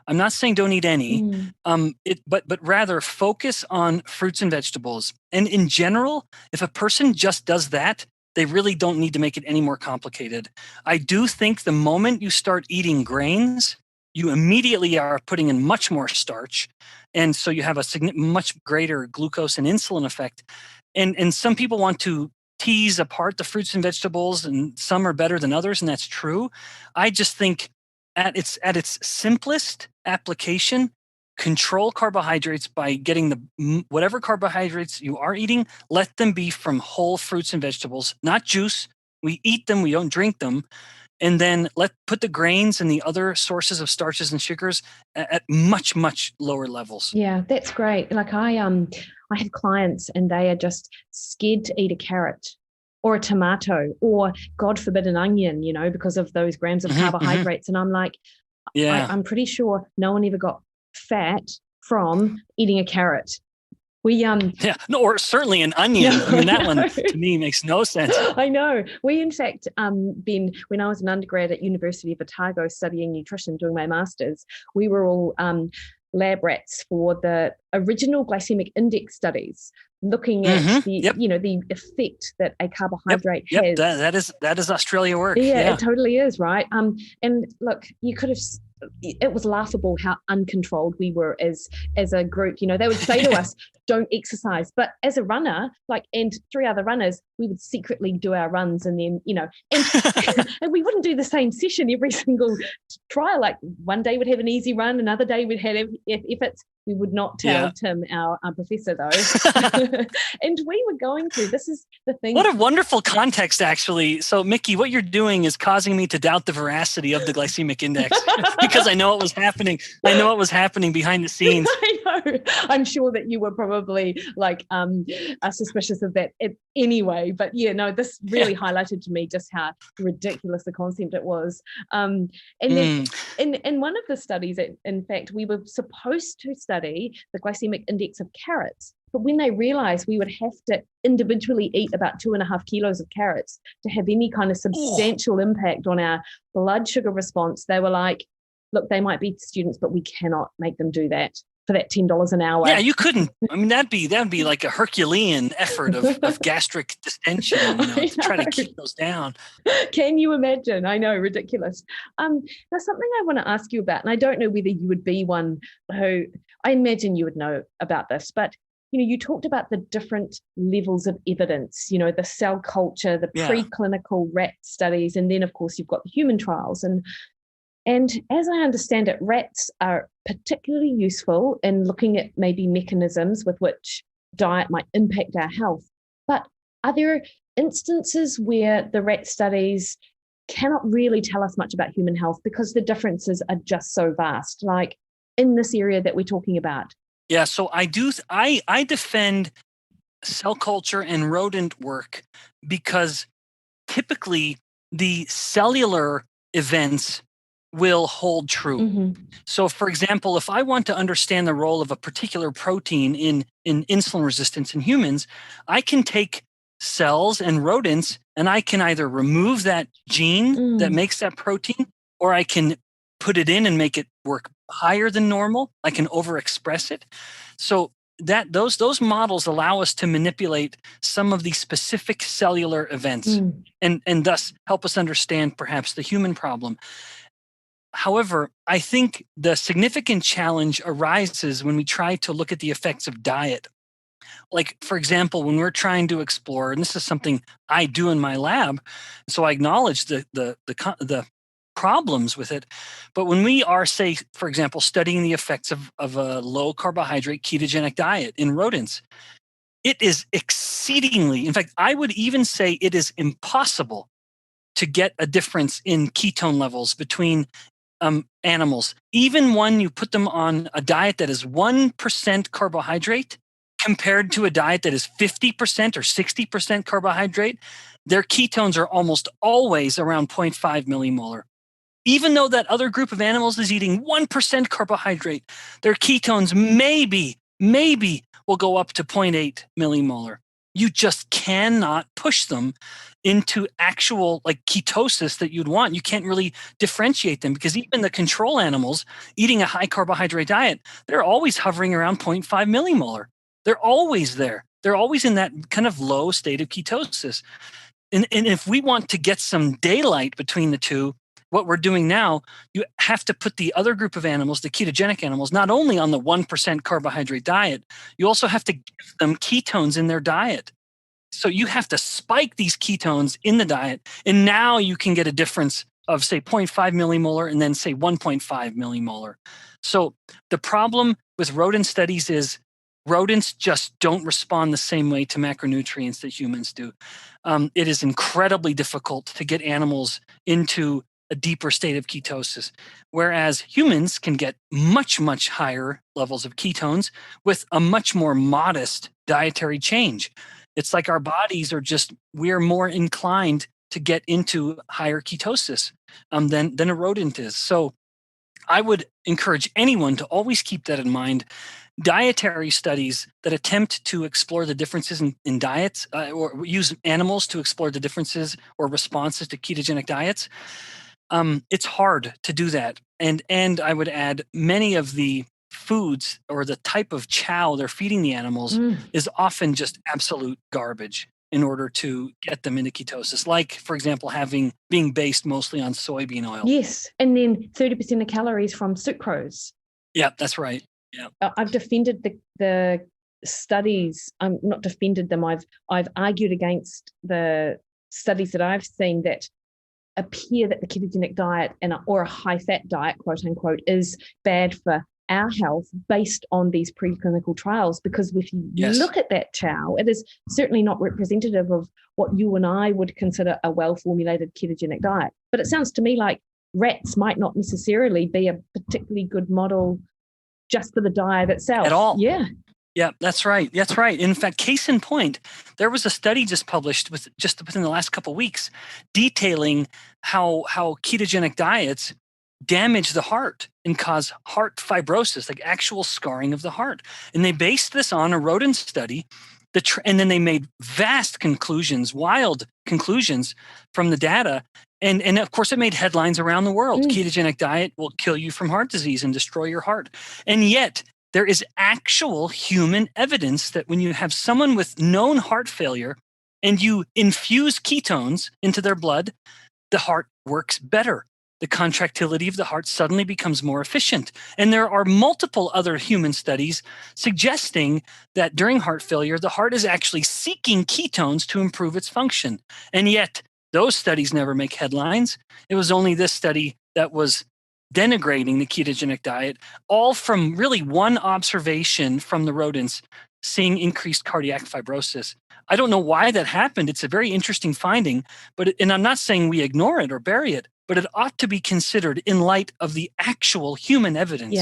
Speaker 2: I'm not saying don't eat any, but rather focus on fruits and vegetables. And in general, if a person just does that, they really don't need to make it any more complicated. I do think the moment you start eating grains, you immediately are putting in much more starch. And so you have a much greater glucose and insulin effect. And some people want to tease apart the fruits and vegetables, and some are better than others, and that's true. I just think at its simplest application, control carbohydrates by getting whatever carbohydrates you are eating, let them be from whole fruits and vegetables, not juice. We eat them, we don't drink them. and then put the grains and the other sources of starches and sugars at much, much lower levels.
Speaker 3: Yeah, that's great. Like I have clients and they are just scared to eat a carrot or a tomato or, God forbid, an onion, because of those grams of carbohydrates. And I'm like, I'm pretty sure no one ever got fat from eating a carrot.
Speaker 2: Or certainly an onion. That one to me makes no sense.
Speaker 3: I know. We, in fact, Ben, when I was an undergrad at University of Otago studying nutrition, doing my master's, we were all lab rats for the original glycemic index studies, looking at the effect that a carbohydrate has.
Speaker 2: That is Australia work.
Speaker 3: Yeah, it totally is, right? And look, it was laughable how uncontrolled we were as a group. They would say to us, don't exercise. But as a runner, and 3 other runners, we would secretly do our runs and then, and we wouldn't do the same session every single trial. Like one day we'd have an easy run, another day we'd have efforts. We would not tell Tim, our professor, though. And we were going through, this is the thing.
Speaker 2: What a wonderful context, actually. So, Mikki, what you're doing is causing me to doubt the veracity of the glycemic index because I know it was happening. I know it was happening behind the scenes.
Speaker 3: I know. I'm sure that you were probably suspicious of that anyway. But this really highlighted to me just how ridiculous the concept it was. And then in one of the studies, in fact, we were supposed to study the glycemic index of carrots. But when they realized we would have to individually eat about 2.5 kilos of carrots to have any kind of substantial impact on our blood sugar response, they were like, look, they might be students, but we cannot make them do that for that $10 an hour.
Speaker 2: Yeah, you couldn't. I mean, that'd be like a Herculean effort of gastric distension, to try to keep those down.
Speaker 3: Can you imagine? I know, ridiculous. Now, something I want to ask you about, and I don't know whether you would be one who, I imagine you would know about this, but you talked about the different levels of evidence, the cell culture, the preclinical rat studies, and then, of course, you've got the human trials. And as I understand it, rats are particularly useful in looking at maybe mechanisms with which diet might impact our health. But are there instances where the rat studies cannot really tell us much about human health because the differences are just so vast, like in this area that we're talking about?
Speaker 2: Yeah, so I defend cell culture and rodent work because typically the cellular events will hold true. So, for example, if I want to understand the role of a particular protein in insulin resistance in humans, I can take cells and rodents and I can either remove that gene that makes that protein, or I can put it in and make it work higher than normal. I can overexpress it. So that those models allow us to manipulate some of the specific cellular events and thus help us understand perhaps the human problem. However, I think the significant challenge arises when we try to look at the effects of diet. Like, for example, when we're trying to explore, and this is something I do in my lab, so I acknowledge the problems with it. But when we are, say, for example, studying the effects of a low carbohydrate ketogenic diet in rodents, it is exceedingly, in fact, I would even say it is impossible to get a difference in ketone levels between animals. Even when you put them on a diet that is 1% carbohydrate compared to a diet that is 50% or 60% carbohydrate, their ketones are almost always around 0.5 millimolar. Even though that other group of animals is eating 1% carbohydrate, their ketones maybe will go up to 0.8 millimolar. You just cannot push them into actual ketosis that you'd want. You can't really differentiate them because even the control animals eating a high carbohydrate diet, they're always hovering around 0.5 millimolar. They're always there. They're always in that kind of low state of ketosis. And if we want to get some daylight between the two, what we're doing now, you have to put the other group of animals, the ketogenic animals, not only on the 1% carbohydrate diet, you also have to give them ketones in their diet. So you have to spike these ketones in the diet, and now you can get a difference of, say, 0.5 millimolar and then, say, 1.5 millimolar. So the problem with rodent studies is rodents just don't respond the same way to macronutrients that humans do. It is incredibly difficult to get animals into a deeper state of ketosis, whereas humans can get much, much higher levels of ketones with a much more modest dietary change. It's like our bodies are we're more inclined to get into higher ketosis than a rodent is. So I would encourage anyone to always keep that in mind. Dietary studies that attempt to explore the differences in diets or use animals to explore the differences or responses to ketogenic diets, it's hard to do that. And I would add, many of the foods or the type of chow they're feeding the animals is often just absolute garbage in order to get them into ketosis. Like, for example, being based mostly on soybean oil.
Speaker 3: Yes, and then 30% of calories from sucrose.
Speaker 2: Yeah, that's right. Yeah,
Speaker 3: I've defended the studies. I'm not defended them. I've argued against the studies that I've seen that appear that the ketogenic diet or a high-fat diet, quote unquote, is bad for our health based on these preclinical trials. Because if you look at that chow, it is certainly not representative of what you and I would consider a well-formulated ketogenic diet. But it sounds to me like rats might not necessarily be a particularly good model just for the diet itself.
Speaker 2: At all.
Speaker 3: Yeah.
Speaker 2: Yeah, that's right. That's right. In fact, case in point, there was a study just published within the last couple of weeks detailing how ketogenic diets damage the heart and cause heart fibrosis, like actual scarring of the heart. And they based this on a rodent study, and then they made vast conclusions, wild conclusions from the data. And of course, it made headlines around the world. Ketogenic diet will kill you from heart disease and destroy your heart. And yet, there is actual human evidence that when you have someone with known heart failure and you infuse ketones into their blood, the heart works better. The contractility of the heart suddenly becomes more efficient. And there are multiple other human studies suggesting that during heart failure, the heart is actually seeking ketones to improve its function. And yet, those studies never make headlines. It was only this study that was denigrating the ketogenic diet, all from really one observation from the rodents seeing increased cardiac fibrosis. I don't know why that happened. It's a very interesting finding, and I'm not saying we ignore it or bury it, but it ought to be considered in light of the actual human evidence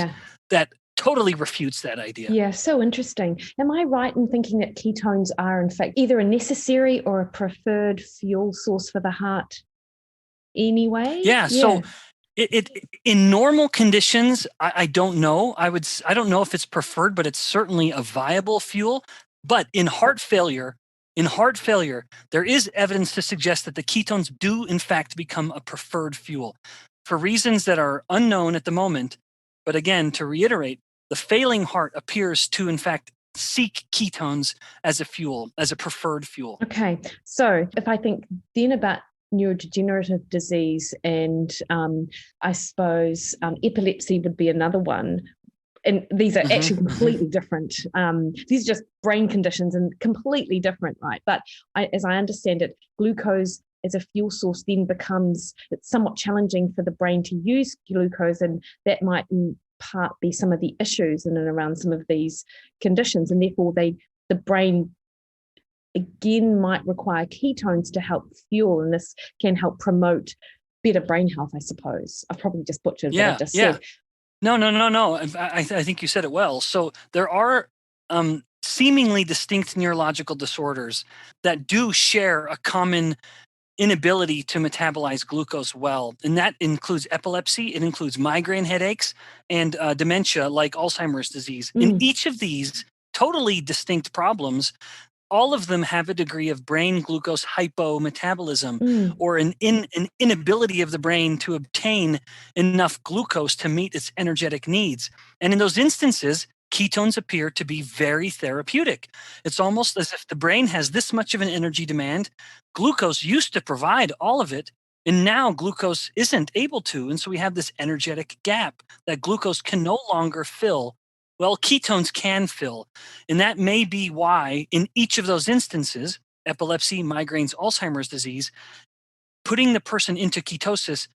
Speaker 2: that totally refutes that idea.
Speaker 3: Yeah, so interesting. Am I right in thinking that ketones are, in fact, either a necessary or a preferred fuel source for the heart anyway?
Speaker 2: Yeah. So it in normal conditions, I don't know. I don't know if it's preferred, but it's certainly a viable fuel. But in heart failure, there is evidence to suggest that the ketones do, in fact, become a preferred fuel for reasons that are unknown at the moment. But again, to reiterate, the failing heart appears to, in fact, seek ketones as a fuel, as a preferred fuel.
Speaker 3: Okay. So if I think then about neurodegenerative disease and I suppose epilepsy would be another one. And these are actually completely different. These are just brain conditions and completely different, right? But as I understand it, glucose as a fuel source then it's somewhat challenging for the brain to use glucose, and that might in part be some of the issues in and around some of these conditions. And therefore the brain again might require ketones to help fuel, and this can help promote better brain health, I suppose. I've probably just butchered what I just said.
Speaker 2: No. I think you said it well. So there are seemingly distinct neurological disorders that do share a common inability to metabolize glucose well. And that includes epilepsy, it includes migraine headaches, and dementia like Alzheimer's disease. In each of these totally distinct problems, all of them have a degree of brain glucose hypometabolism or an inability of the brain to obtain enough glucose to meet its energetic needs. And in those instances, ketones appear to be very therapeutic. It's almost as if the brain has this much of an energy demand. Glucose used to provide all of it, and now glucose isn't able to. And so we have this energetic gap that glucose can no longer fill. Well, ketones can fill. And that may be why in each of those instances, epilepsy, migraines, Alzheimer's disease, putting the person into ketosis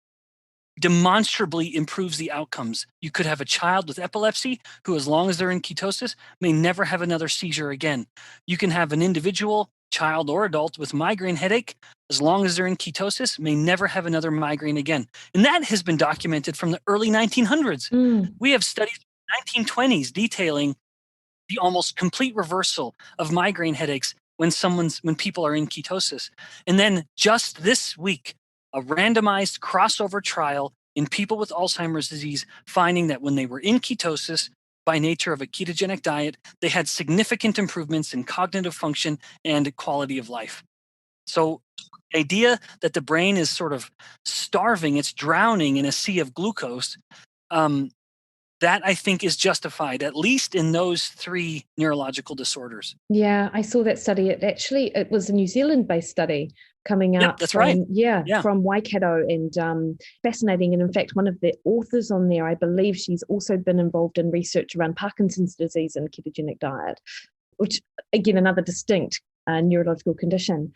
Speaker 2: demonstrably improves the outcomes. You could have a child with epilepsy who, as long as they're in ketosis, may never have another seizure again. You can have an individual, child or adult, with migraine headache, as long as they're in ketosis, may never have another migraine again. And that has been documented from the early 1900s. We have studies from the 1920s detailing the almost complete reversal of migraine headaches when people are in ketosis. And then just this week, a randomized crossover trial in people with Alzheimer's disease, finding that when they were in ketosis, by nature of a ketogenic diet, they had significant improvements in cognitive function and quality of life. So the idea that the brain is sort of starving, it's drowning in a sea of glucose, that I think is justified, at least in those 3 neurological disorders.
Speaker 3: Yeah, I saw that study. It was a New Zealand-based study coming out.
Speaker 2: Yep, that's right.
Speaker 3: From Waikato, and fascinating. And in fact, one of the authors on there, I believe she's also been involved in research around Parkinson's disease and ketogenic diet, which again, another distinct neurological condition.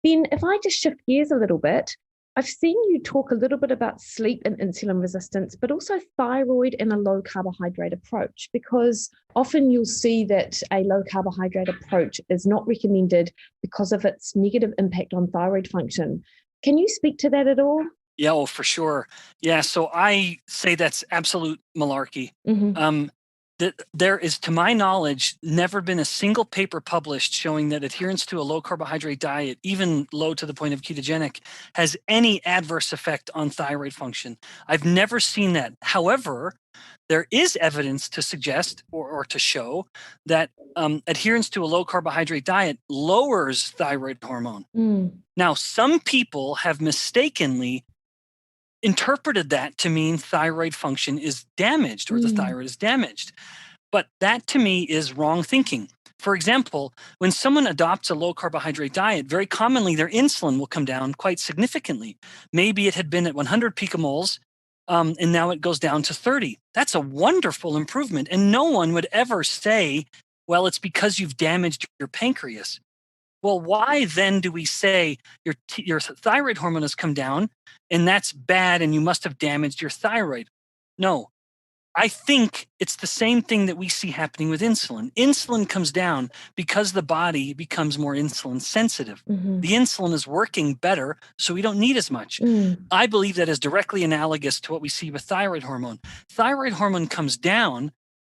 Speaker 3: Ben, if I just shift gears a little bit, I've seen you talk a little bit about sleep and insulin resistance, but also thyroid and a low carbohydrate approach, because often you'll see that a low carbohydrate approach is not recommended because of its negative impact on thyroid function. Can you speak to that at all?
Speaker 2: Yeah, oh, for sure. Yeah, so I say that's absolute malarkey. There is, to my knowledge, never been a single paper published showing that adherence to a low carbohydrate diet, even low to the point of ketogenic, has any adverse effect on thyroid function. I've never seen that. However, there is evidence to suggest or to show that adherence to a low carbohydrate diet lowers thyroid hormone. Now, some people have mistakenly interpreted that to mean thyroid function is damaged, or the thyroid is damaged. But that to me is wrong thinking. For example, when someone adopts a low carbohydrate diet, very commonly their insulin will come down quite significantly. Maybe it had been at 100 picomoles, and now it goes down to 30. That's a wonderful improvement. And no one would ever say, well, it's because you've damaged your pancreas. Well, why then do we say your thyroid hormone has come down and that's bad and you must have damaged your thyroid? No, I think it's the same thing that we see happening with insulin. Insulin comes down because the body becomes more insulin sensitive. The insulin is working better, so we don't need as much. I believe that is directly analogous to what we see with thyroid hormone. Thyroid hormone comes down,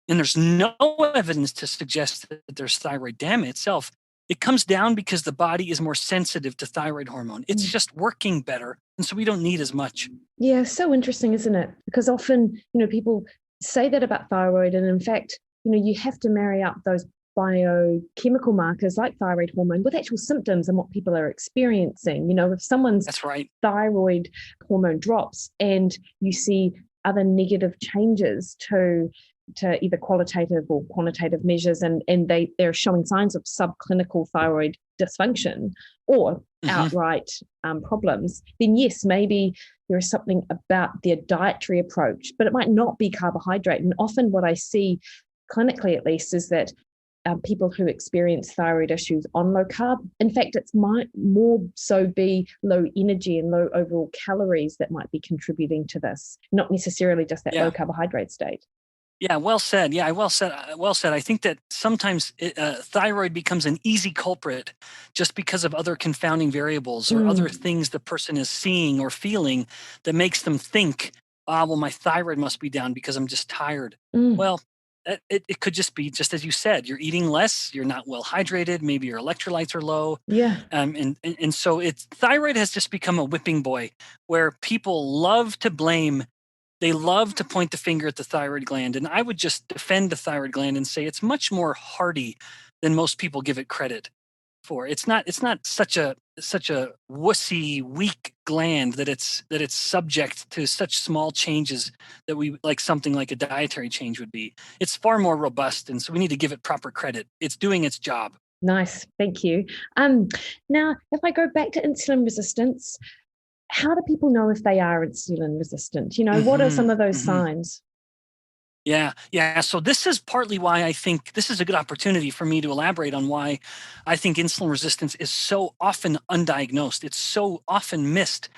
Speaker 2: and there's no evidence to suggest that there's thyroid damage itself. It comes down because the body is more sensitive to thyroid hormone. It's just working better, and so we don't need as much.
Speaker 3: Yeah, so interesting, isn't it? Because often, people say that about thyroid, and in fact, you have to marry up those biochemical markers like thyroid hormone with actual symptoms and what people are experiencing. If someone's
Speaker 2: That's right.
Speaker 3: thyroid hormone drops and you see other negative changes to either qualitative or quantitative measures, and they're showing signs of subclinical thyroid dysfunction or outright problems, then yes, maybe there is something about their dietary approach, but it might not be carbohydrate. And often what I see clinically, at least, is that people who experience thyroid issues on low carb, in fact, it might more so be low energy and low overall calories that might be contributing to this, not necessarily just that low carbohydrate state.
Speaker 2: Yeah, well said. Yeah, well said. Well said. I think that sometimes thyroid becomes an easy culprit just because of other confounding variables or other things the person is seeing or feeling that makes them think, well, my thyroid must be down because I'm just tired. Well, it could just be, just as you said, you're eating less, you're not well hydrated, maybe your electrolytes are low.
Speaker 3: Yeah.
Speaker 2: And so thyroid has just become a whipping boy where people love to blame. They love to point the finger at the thyroid gland, and I would just defend the thyroid gland and say it's much more hardy than most people give it credit for. It's not such a wussy, weak gland that it's subject to such small changes that we like something like a dietary change would be. It's far more robust, and so we need to give it proper credit. It's doing its job.
Speaker 3: Nice, thank you. Now, if I go back to insulin resistance, how do people know if they are insulin resistant? What are some of those signs?
Speaker 2: Yeah. So this is partly why I think this is a good opportunity for me to elaborate on why I think insulin resistance is so often undiagnosed. It's so often missed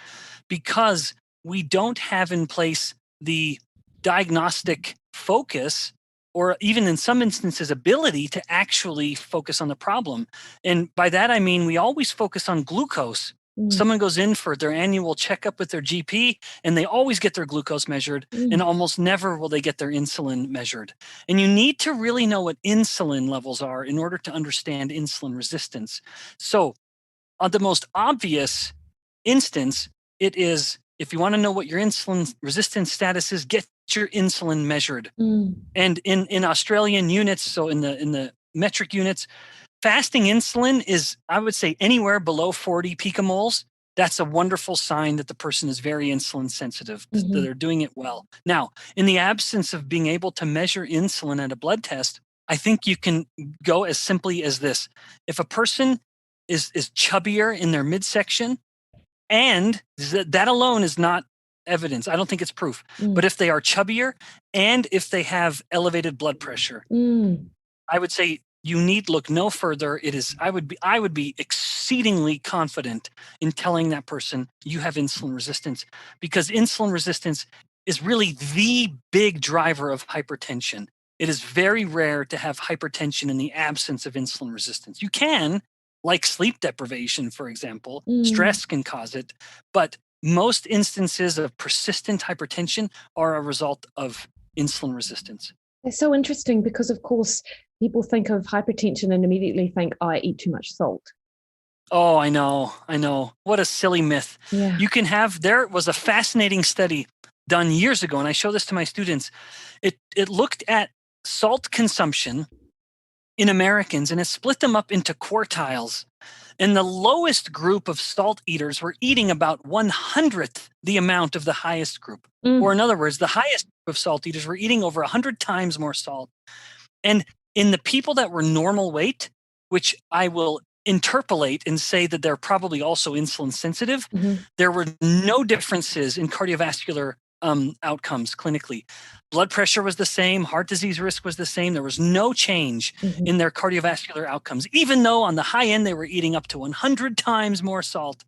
Speaker 2: because we don't have in place the diagnostic focus, or even in some instances, ability to actually focus on the problem. And by that, I mean, we always focus on glucose. Someone goes in for their annual checkup with their GP, and they always get their glucose measured, and almost never will they get their insulin measured. And you need to really know what insulin levels are in order to understand insulin resistance. So on the most obvious instance, it is, if you want to know what your insulin resistance status is, get your insulin measured. And in Australian units, so in the metric units, fasting insulin is, I would say, anywhere below 40 picomoles. That's a wonderful sign that the person is very insulin sensitive, that they're doing it well. Now, in the absence of being able to measure insulin at a blood test, I think you can go as simply as this. If a person is chubbier in their midsection, and that alone is not evidence, I don't think it's proof, but if they are chubbier and if they have elevated blood pressure, I would say you need look no further. It is, I would be exceedingly confident in telling that person you have insulin resistance, because insulin resistance is really the big driver of hypertension. It is very rare to have hypertension in the absence of insulin resistance. You can, like sleep deprivation, for example, stress can cause it, but most instances of persistent hypertension are a result of insulin resistance.
Speaker 3: It's so interesting because, of course, people think of hypertension and immediately think, oh, I eat too much salt.
Speaker 2: Oh, I know. What a silly myth.
Speaker 3: Yeah.
Speaker 2: There was a fascinating study done years ago, and I show this to my students. It looked at salt consumption in Americans, and it split them up into quartiles. And the lowest group of salt eaters were eating about 1/100th the amount of the highest group. Or in other words, the highest group of salt eaters were eating over 100 times more salt. And in the people that were normal weight, which I will interpolate and say that they're probably also insulin sensitive, there were no differences in cardiovascular outcomes clinically. Blood pressure was the same. Heart disease risk was the same. There was no change in their cardiovascular outcomes, even though on the high end they were eating up to 100 times more salt.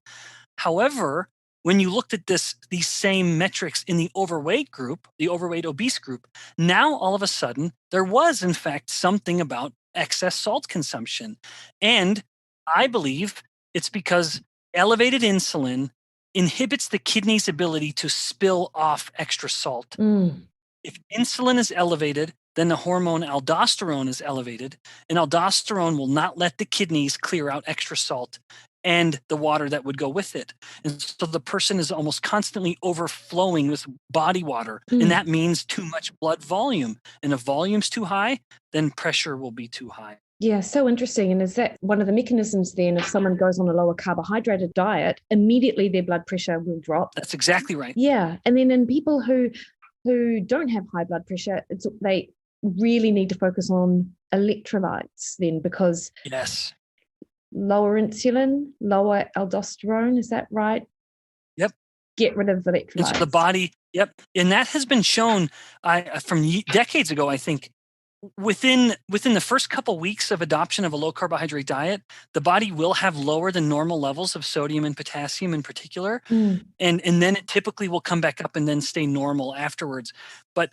Speaker 2: However, when you looked at these same metrics in the overweight group, the overweight obese group, now all of a sudden there was in fact something about excess salt consumption. And I believe it's because elevated insulin inhibits the kidney's ability to spill off extra salt. If insulin is elevated, then the hormone aldosterone is elevated, and aldosterone will not let the kidneys clear out extra salt and the water that would go with it. And so the person is almost constantly overflowing with body water, and that means too much blood volume. And if volume's too high, then pressure will be too high.
Speaker 3: Yeah, so interesting. And is that one of the mechanisms then, if someone goes on a lower carbohydrated diet, immediately their blood pressure will drop?
Speaker 2: That's exactly right.
Speaker 3: Yeah. And then in people who don't have high blood pressure, they really need to focus on electrolytes then, because
Speaker 2: yes,
Speaker 3: lower insulin, lower aldosterone, is that right?
Speaker 2: Yep.
Speaker 3: Get rid of electrolytes.
Speaker 2: And so the body, yep. And that has been shown from decades ago, I think. Within the first couple weeks of adoption of a low carbohydrate diet, the body will have lower than normal levels of sodium and potassium in particular. And then it typically will come back up and then stay normal afterwards. But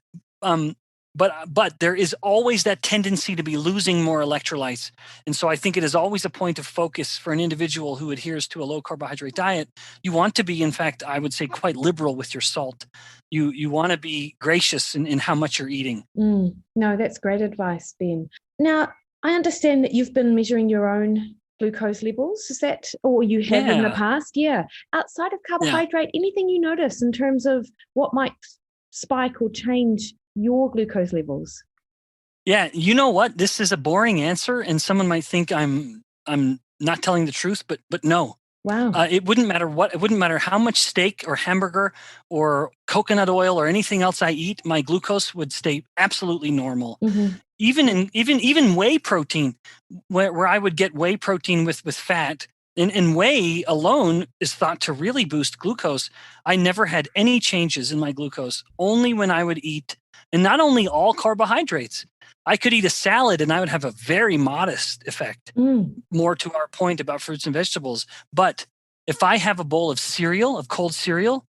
Speaker 2: there is always that tendency to be losing more electrolytes. And so I think it is always a point of focus for an individual who adheres to a low carbohydrate diet. You want to be, in fact, I would say, quite liberal with your salt. You want to be gracious in how much you're eating.
Speaker 3: No, that's great advice, Ben. Now, I understand that you've been measuring your own glucose levels. Is that, or you have in the past? Yeah. Outside of carbohydrate, anything you notice in terms of what might spike or change your glucose levels?
Speaker 2: Yeah, you know what? This is a boring answer, and someone might think I'm not telling the truth, but no.
Speaker 3: Wow.
Speaker 2: It wouldn't matter what. It wouldn't matter how much steak or hamburger or coconut oil or anything else I eat. My glucose would stay absolutely normal. Even whey protein, where I would get whey protein with fat. And whey alone is thought to really boost glucose. I never had any changes in my glucose, only when I would eat, and not only all carbohydrates. I could eat a salad and I would have a very modest effect, more to our point about fruits and vegetables. But if I have a bowl of cereal, of cold cereal,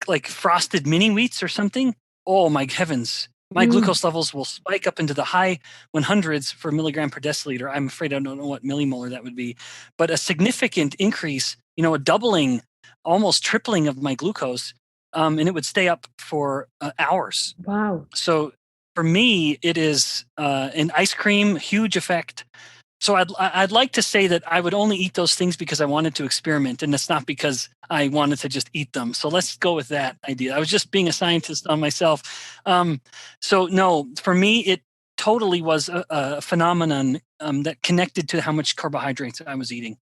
Speaker 2: like frosted mini wheats or something, oh my heavens, my glucose levels will spike up into the high 100s for milligram per deciliter. I'm afraid I don't know what millimolar that would be, but a significant increase, a doubling, almost tripling of my glucose, and it would stay up for hours.
Speaker 3: Wow.
Speaker 2: So for me, it is an ice cream, huge effect. So I'd like to say that I would only eat those things because I wanted to experiment, and it's not because I wanted to just eat them. So let's go with that idea. I was just being a scientist on myself. So no, for me, it totally was a phenomenon that connected to how much carbohydrates I was eating.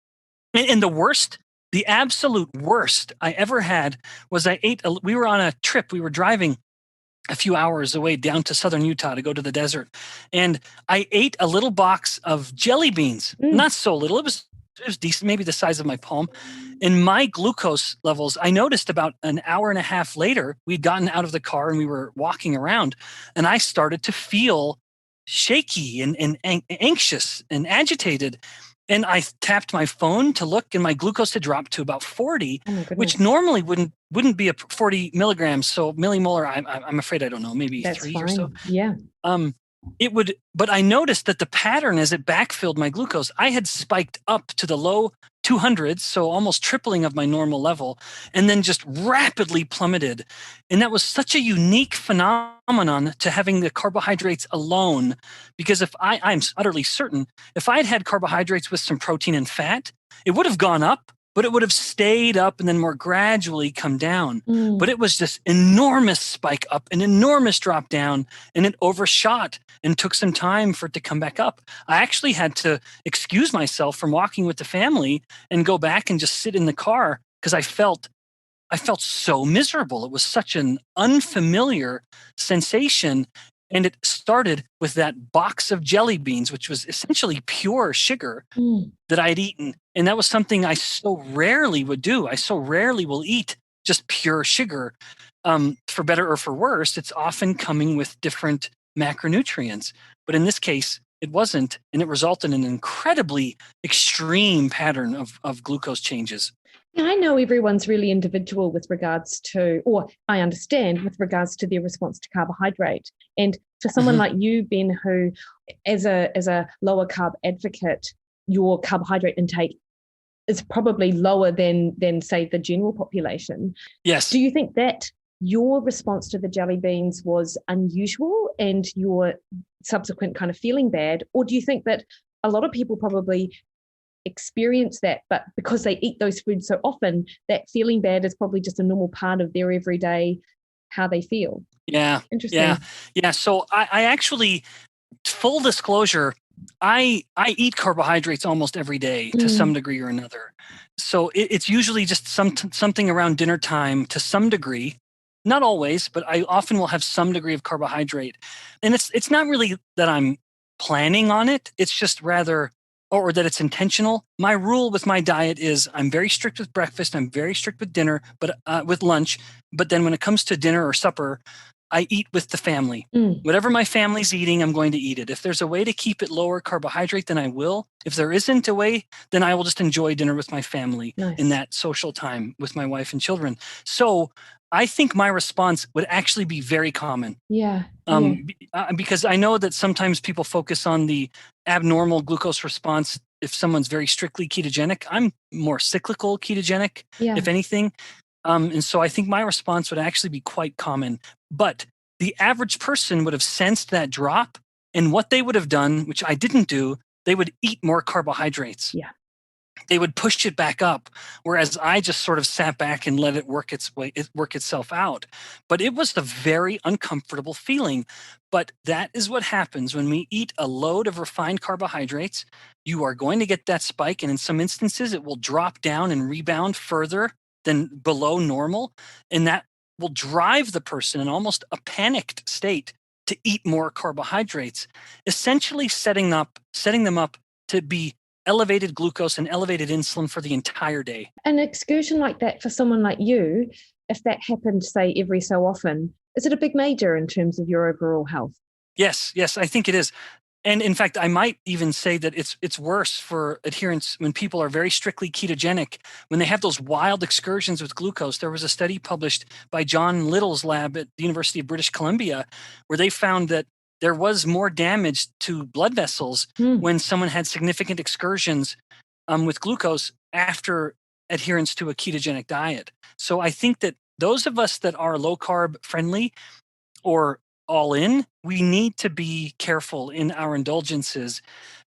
Speaker 2: And the absolute worst I ever had was we were on a trip. We were driving a few hours away down to southern Utah to go to the desert. And I ate a little box of jelly beans, not so little. It was decent, maybe the size of my palm. And my glucose levels, I noticed about an hour and a half later, we'd gotten out of the car and we were walking around, and I started to feel shaky and anxious and agitated. And I tapped my phone to look, and my glucose had dropped to about 40, which normally wouldn't be a 40 milligrams. So millimolar, I'm afraid I don't know, maybe
Speaker 3: That's
Speaker 2: 3
Speaker 3: fine.
Speaker 2: or so.
Speaker 3: Yeah.
Speaker 2: But I noticed that the pattern as it backfilled my glucose, I had spiked up to the low 200s, so almost tripling of my normal level, and then just rapidly plummeted. And that was such a unique phenomenon to having the carbohydrates alone, because I'm utterly certain, if I had had carbohydrates with some protein and fat, it would have gone up, but it would have stayed up and then more gradually come down. But it was this enormous spike up, an enormous drop down, and it overshot and took some time for it to come back up. I actually had to excuse myself from walking with the family and go back and just sit in the car because I felt so miserable. It was such an unfamiliar sensation. And it started with that box of jelly beans, which was essentially pure sugar that I'd eaten. And that was something I so rarely would do. I so rarely will eat just pure sugar. For better or for worse, it's often coming with different macronutrients. But in this case, it wasn't. And it resulted in an incredibly extreme pattern of glucose changes.
Speaker 3: Yeah, I know everyone's really individual with regards to, or I understand with regards to their response to carbohydrate. And for someone like you, Ben, who as a lower carb advocate, your carbohydrate intake is probably lower than say the general population.
Speaker 2: Yes.
Speaker 3: Do you think that your response to the jelly beans was unusual and your subsequent kind of feeling bad? Or do you think that a lot of people probably experience that, but because they eat those foods so often, that feeling bad is probably just a normal part of their everyday, how they feel?
Speaker 2: Yeah.
Speaker 3: Interesting.
Speaker 2: Yeah. So I actually, full disclosure, I eat carbohydrates almost every day to some degree or another. So it's usually just something around dinner time to some degree. Not always, but I often will have some degree of carbohydrate. And it's not really that I'm planning on it. It's just rather, or that it's intentional. My rule with my diet is I'm very strict with breakfast. I'm very strict with dinner, but with lunch. But then when it comes to dinner or supper, I eat with the family. Whatever my family's eating, I'm going to eat it. If there's a way to keep it lower carbohydrate, then I will. If there isn't a way, then I will just enjoy dinner with my family in that social time with my wife and children. So I think my response would actually be very common. Because I know that sometimes people focus on the abnormal glucose response if someone's very strictly ketogenic. I'm more cyclical ketogenic, if anything. And so I think my response would actually be quite common. But the average person would have sensed that drop, and what they would have done, which I didn't do, they would eat more carbohydrates. They would push it back up, whereas I just sort of sat back and let it work itself out. But it was the very uncomfortable feeling. But that is what happens when we eat a load of refined carbohydrates. You are going to get that spike, and in some instances, it will drop down and rebound further than below normal, and that will drive the person in almost a panicked state to eat more carbohydrates, essentially setting them up to be elevated glucose and elevated insulin for the entire day.
Speaker 3: An excursion like that for someone like you, if that happened, say, every so often, is it a big major in terms of your overall health?
Speaker 2: Yes, I think it is. And in fact, I might even say that it's worse for adherents when people are very strictly ketogenic. When they have those wild excursions with glucose, there was a study published by John Little's lab at the University of British Columbia where they found that there was more damage to blood vessels when someone had significant excursions with glucose after adherence to a ketogenic diet. So I think that those of us that are low carb friendly or all in, we need to be careful in our indulgences,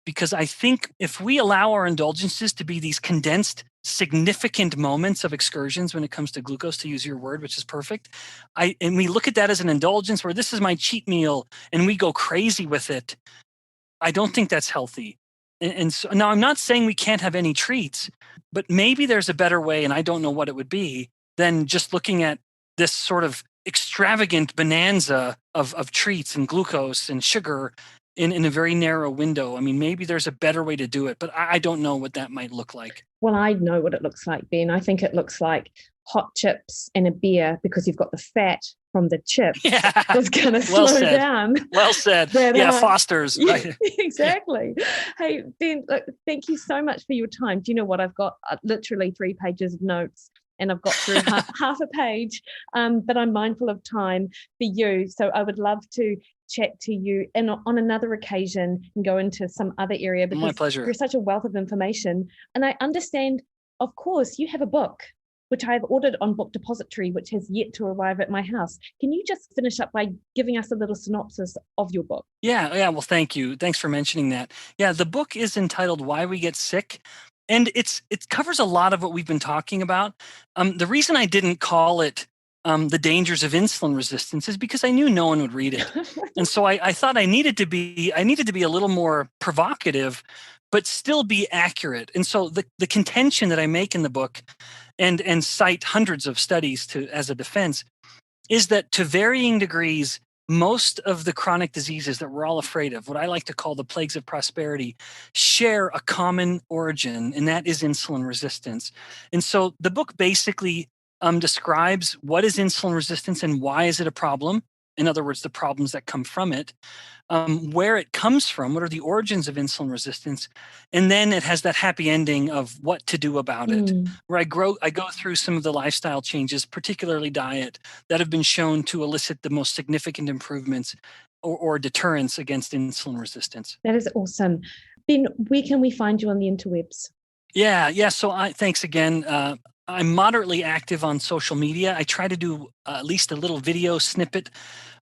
Speaker 2: because I think if we allow our indulgences to be these condensed, significant moments of excursions when it comes to glucose, to use your word, which is perfect, and we look at that as an indulgence where this is my cheat meal and we go crazy with it, I don't think that's healthy. And so now I'm not saying we can't have any treats, but maybe there's a better way, and I don't know what it would be, than just looking at this sort of extravagant bonanza of treats and glucose and sugar in a very narrow window. I mean, maybe there's a better way to do it, but I don't know what that might look like.
Speaker 3: Well, I know what it looks like, Ben. I think it looks like hot chips and a beer, because you've got the fat from the chips that's going to slow down.
Speaker 2: Well said. Foster's. Right.
Speaker 3: Exactly. Hey, Ben, look, thank you so much for your time. Do you know what? I've got literally 3 pages of notes, and I've got through half a page, but I'm mindful of time for you. So I would love to chat to you and on another occasion and go into some other area, because
Speaker 2: my pleasure.
Speaker 3: You're such a wealth of information. And I understand, of course, you have a book, which I've ordered on Book Depository, which has yet to arrive at my house. Can you just finish up by giving us a little synopsis of your book?
Speaker 2: Yeah. Well, thank you. Thanks for mentioning that. Yeah, the book is entitled Why We Get Sick. And it covers a lot of what we've been talking about. The reason I didn't call it The Dangers of Insulin Resistance is because I knew no one would read it. And so I thought I needed to be a little more provocative, but still be accurate. And so the contention that I make in the book and cite hundreds of studies as a defense is that to varying degrees, most of the chronic diseases that we're all afraid of, what I like to call the plagues of prosperity, share a common origin, and that is insulin resistance. And so the book basically describes what is insulin resistance and why is it a problem. In other words, the problems that come from it, where it comes from, what are the origins of insulin resistance, and then it has that happy ending of what to do about it, where I go through some of the lifestyle changes, particularly diet, that have been shown to elicit the most significant improvements or deterrence against insulin resistance.
Speaker 3: That is awesome. Ben, where can we find you on the interwebs?
Speaker 2: Yeah. So thanks again. I'm moderately active on social media. I try to do at least a little video snippet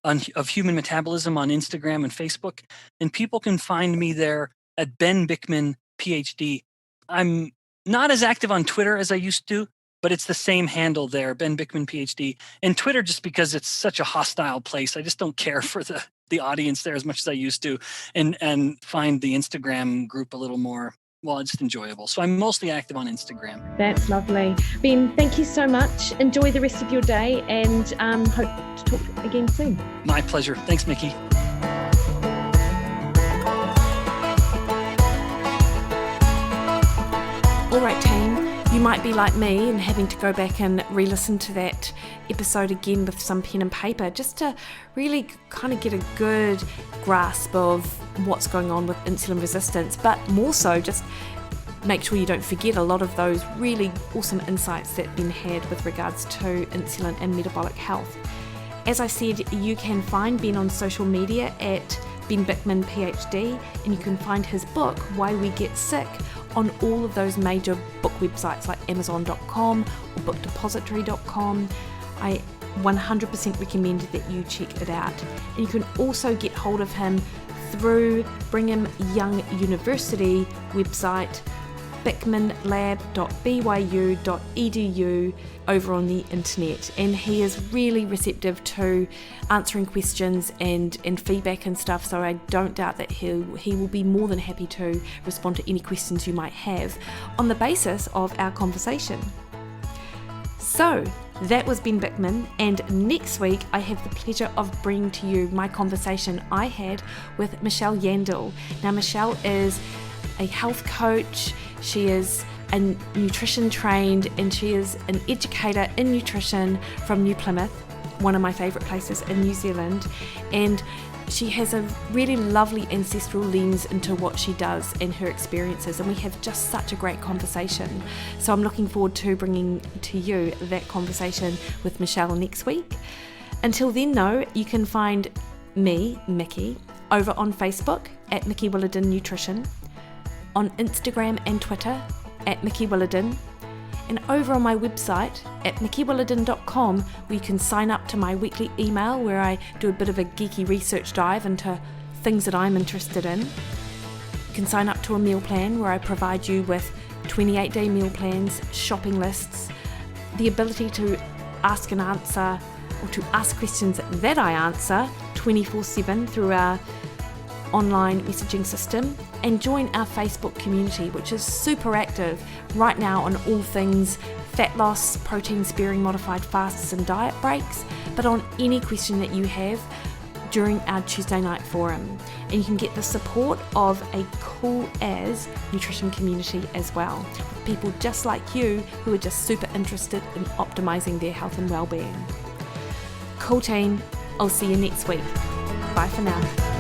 Speaker 2: of human metabolism on Instagram and Facebook, and people can find me there at Ben Bickman, PhD. I'm not as active on Twitter as I used to, but it's the same handle there, Ben Bickman, PhD. And Twitter, just because it's such a hostile place, I just don't care for the audience there as much as I used to, and find the Instagram group a little more, well, it's just enjoyable. So I'm mostly active on Instagram.
Speaker 3: That's lovely. Ben, thank you so much. Enjoy the rest of your day, and hope to talk again soon.
Speaker 2: My pleasure. Thanks, Mikki.
Speaker 1: All right, team. You might be like me and having to go back and re-listen to that episode again with some pen and paper, just to really kind of get a good grasp of what's going on with insulin resistance, but more so just make sure you don't forget a lot of those really awesome insights that Ben had with regards to insulin and metabolic health. As I said, you can find Ben on social media at Ben Bickman, PhD, and you can find his book, Why We Get Sick, on all of those major book websites like Amazon.com or BookDepository.com. I 100% recommend that you check it out. And you can also get hold of him through Brigham Young University website, bikmanlab.byu.edu, over on the internet, and he is really receptive to answering questions and feedback and stuff, so I don't doubt that he will be more than happy to respond to any questions you might have on the basis of our conversation. So that was Ben Bickman, and next week I have the pleasure of bringing to you my conversation I had with Michelle Yandel. Now, Michelle is a health coach, she is a nutrition trained, and she is an educator in nutrition from New Plymouth, one of my favourite places in New Zealand, and she has a really lovely ancestral lens into what she does and her experiences, and we have just such a great conversation. So I'm looking forward to bringing to you that conversation with Michelle next week. Until then though, you can find me, Mikki, over on Facebook at Mikki Williden Nutrition, on Instagram and Twitter at Mikki Williden, and over on my website at mikkiwilliden.com, where you can sign up to my weekly email where I do a bit of a geeky research dive into things that I'm interested in. You can sign up to a meal plan where I provide you with 28-day meal plans, shopping lists, the ability to ask and answer, or to ask questions that I answer 24/7 through our online messaging system, and join our Facebook community, which is super active right now on all things fat loss, protein sparing modified fasts and diet breaks, but on any question that you have during our Tuesday night forum. And you can get the support of a cool as nutrition community as well, with people just like you who are just super interested in optimizing their health and well-being. Cool team, I'll see you next week. Bye for now.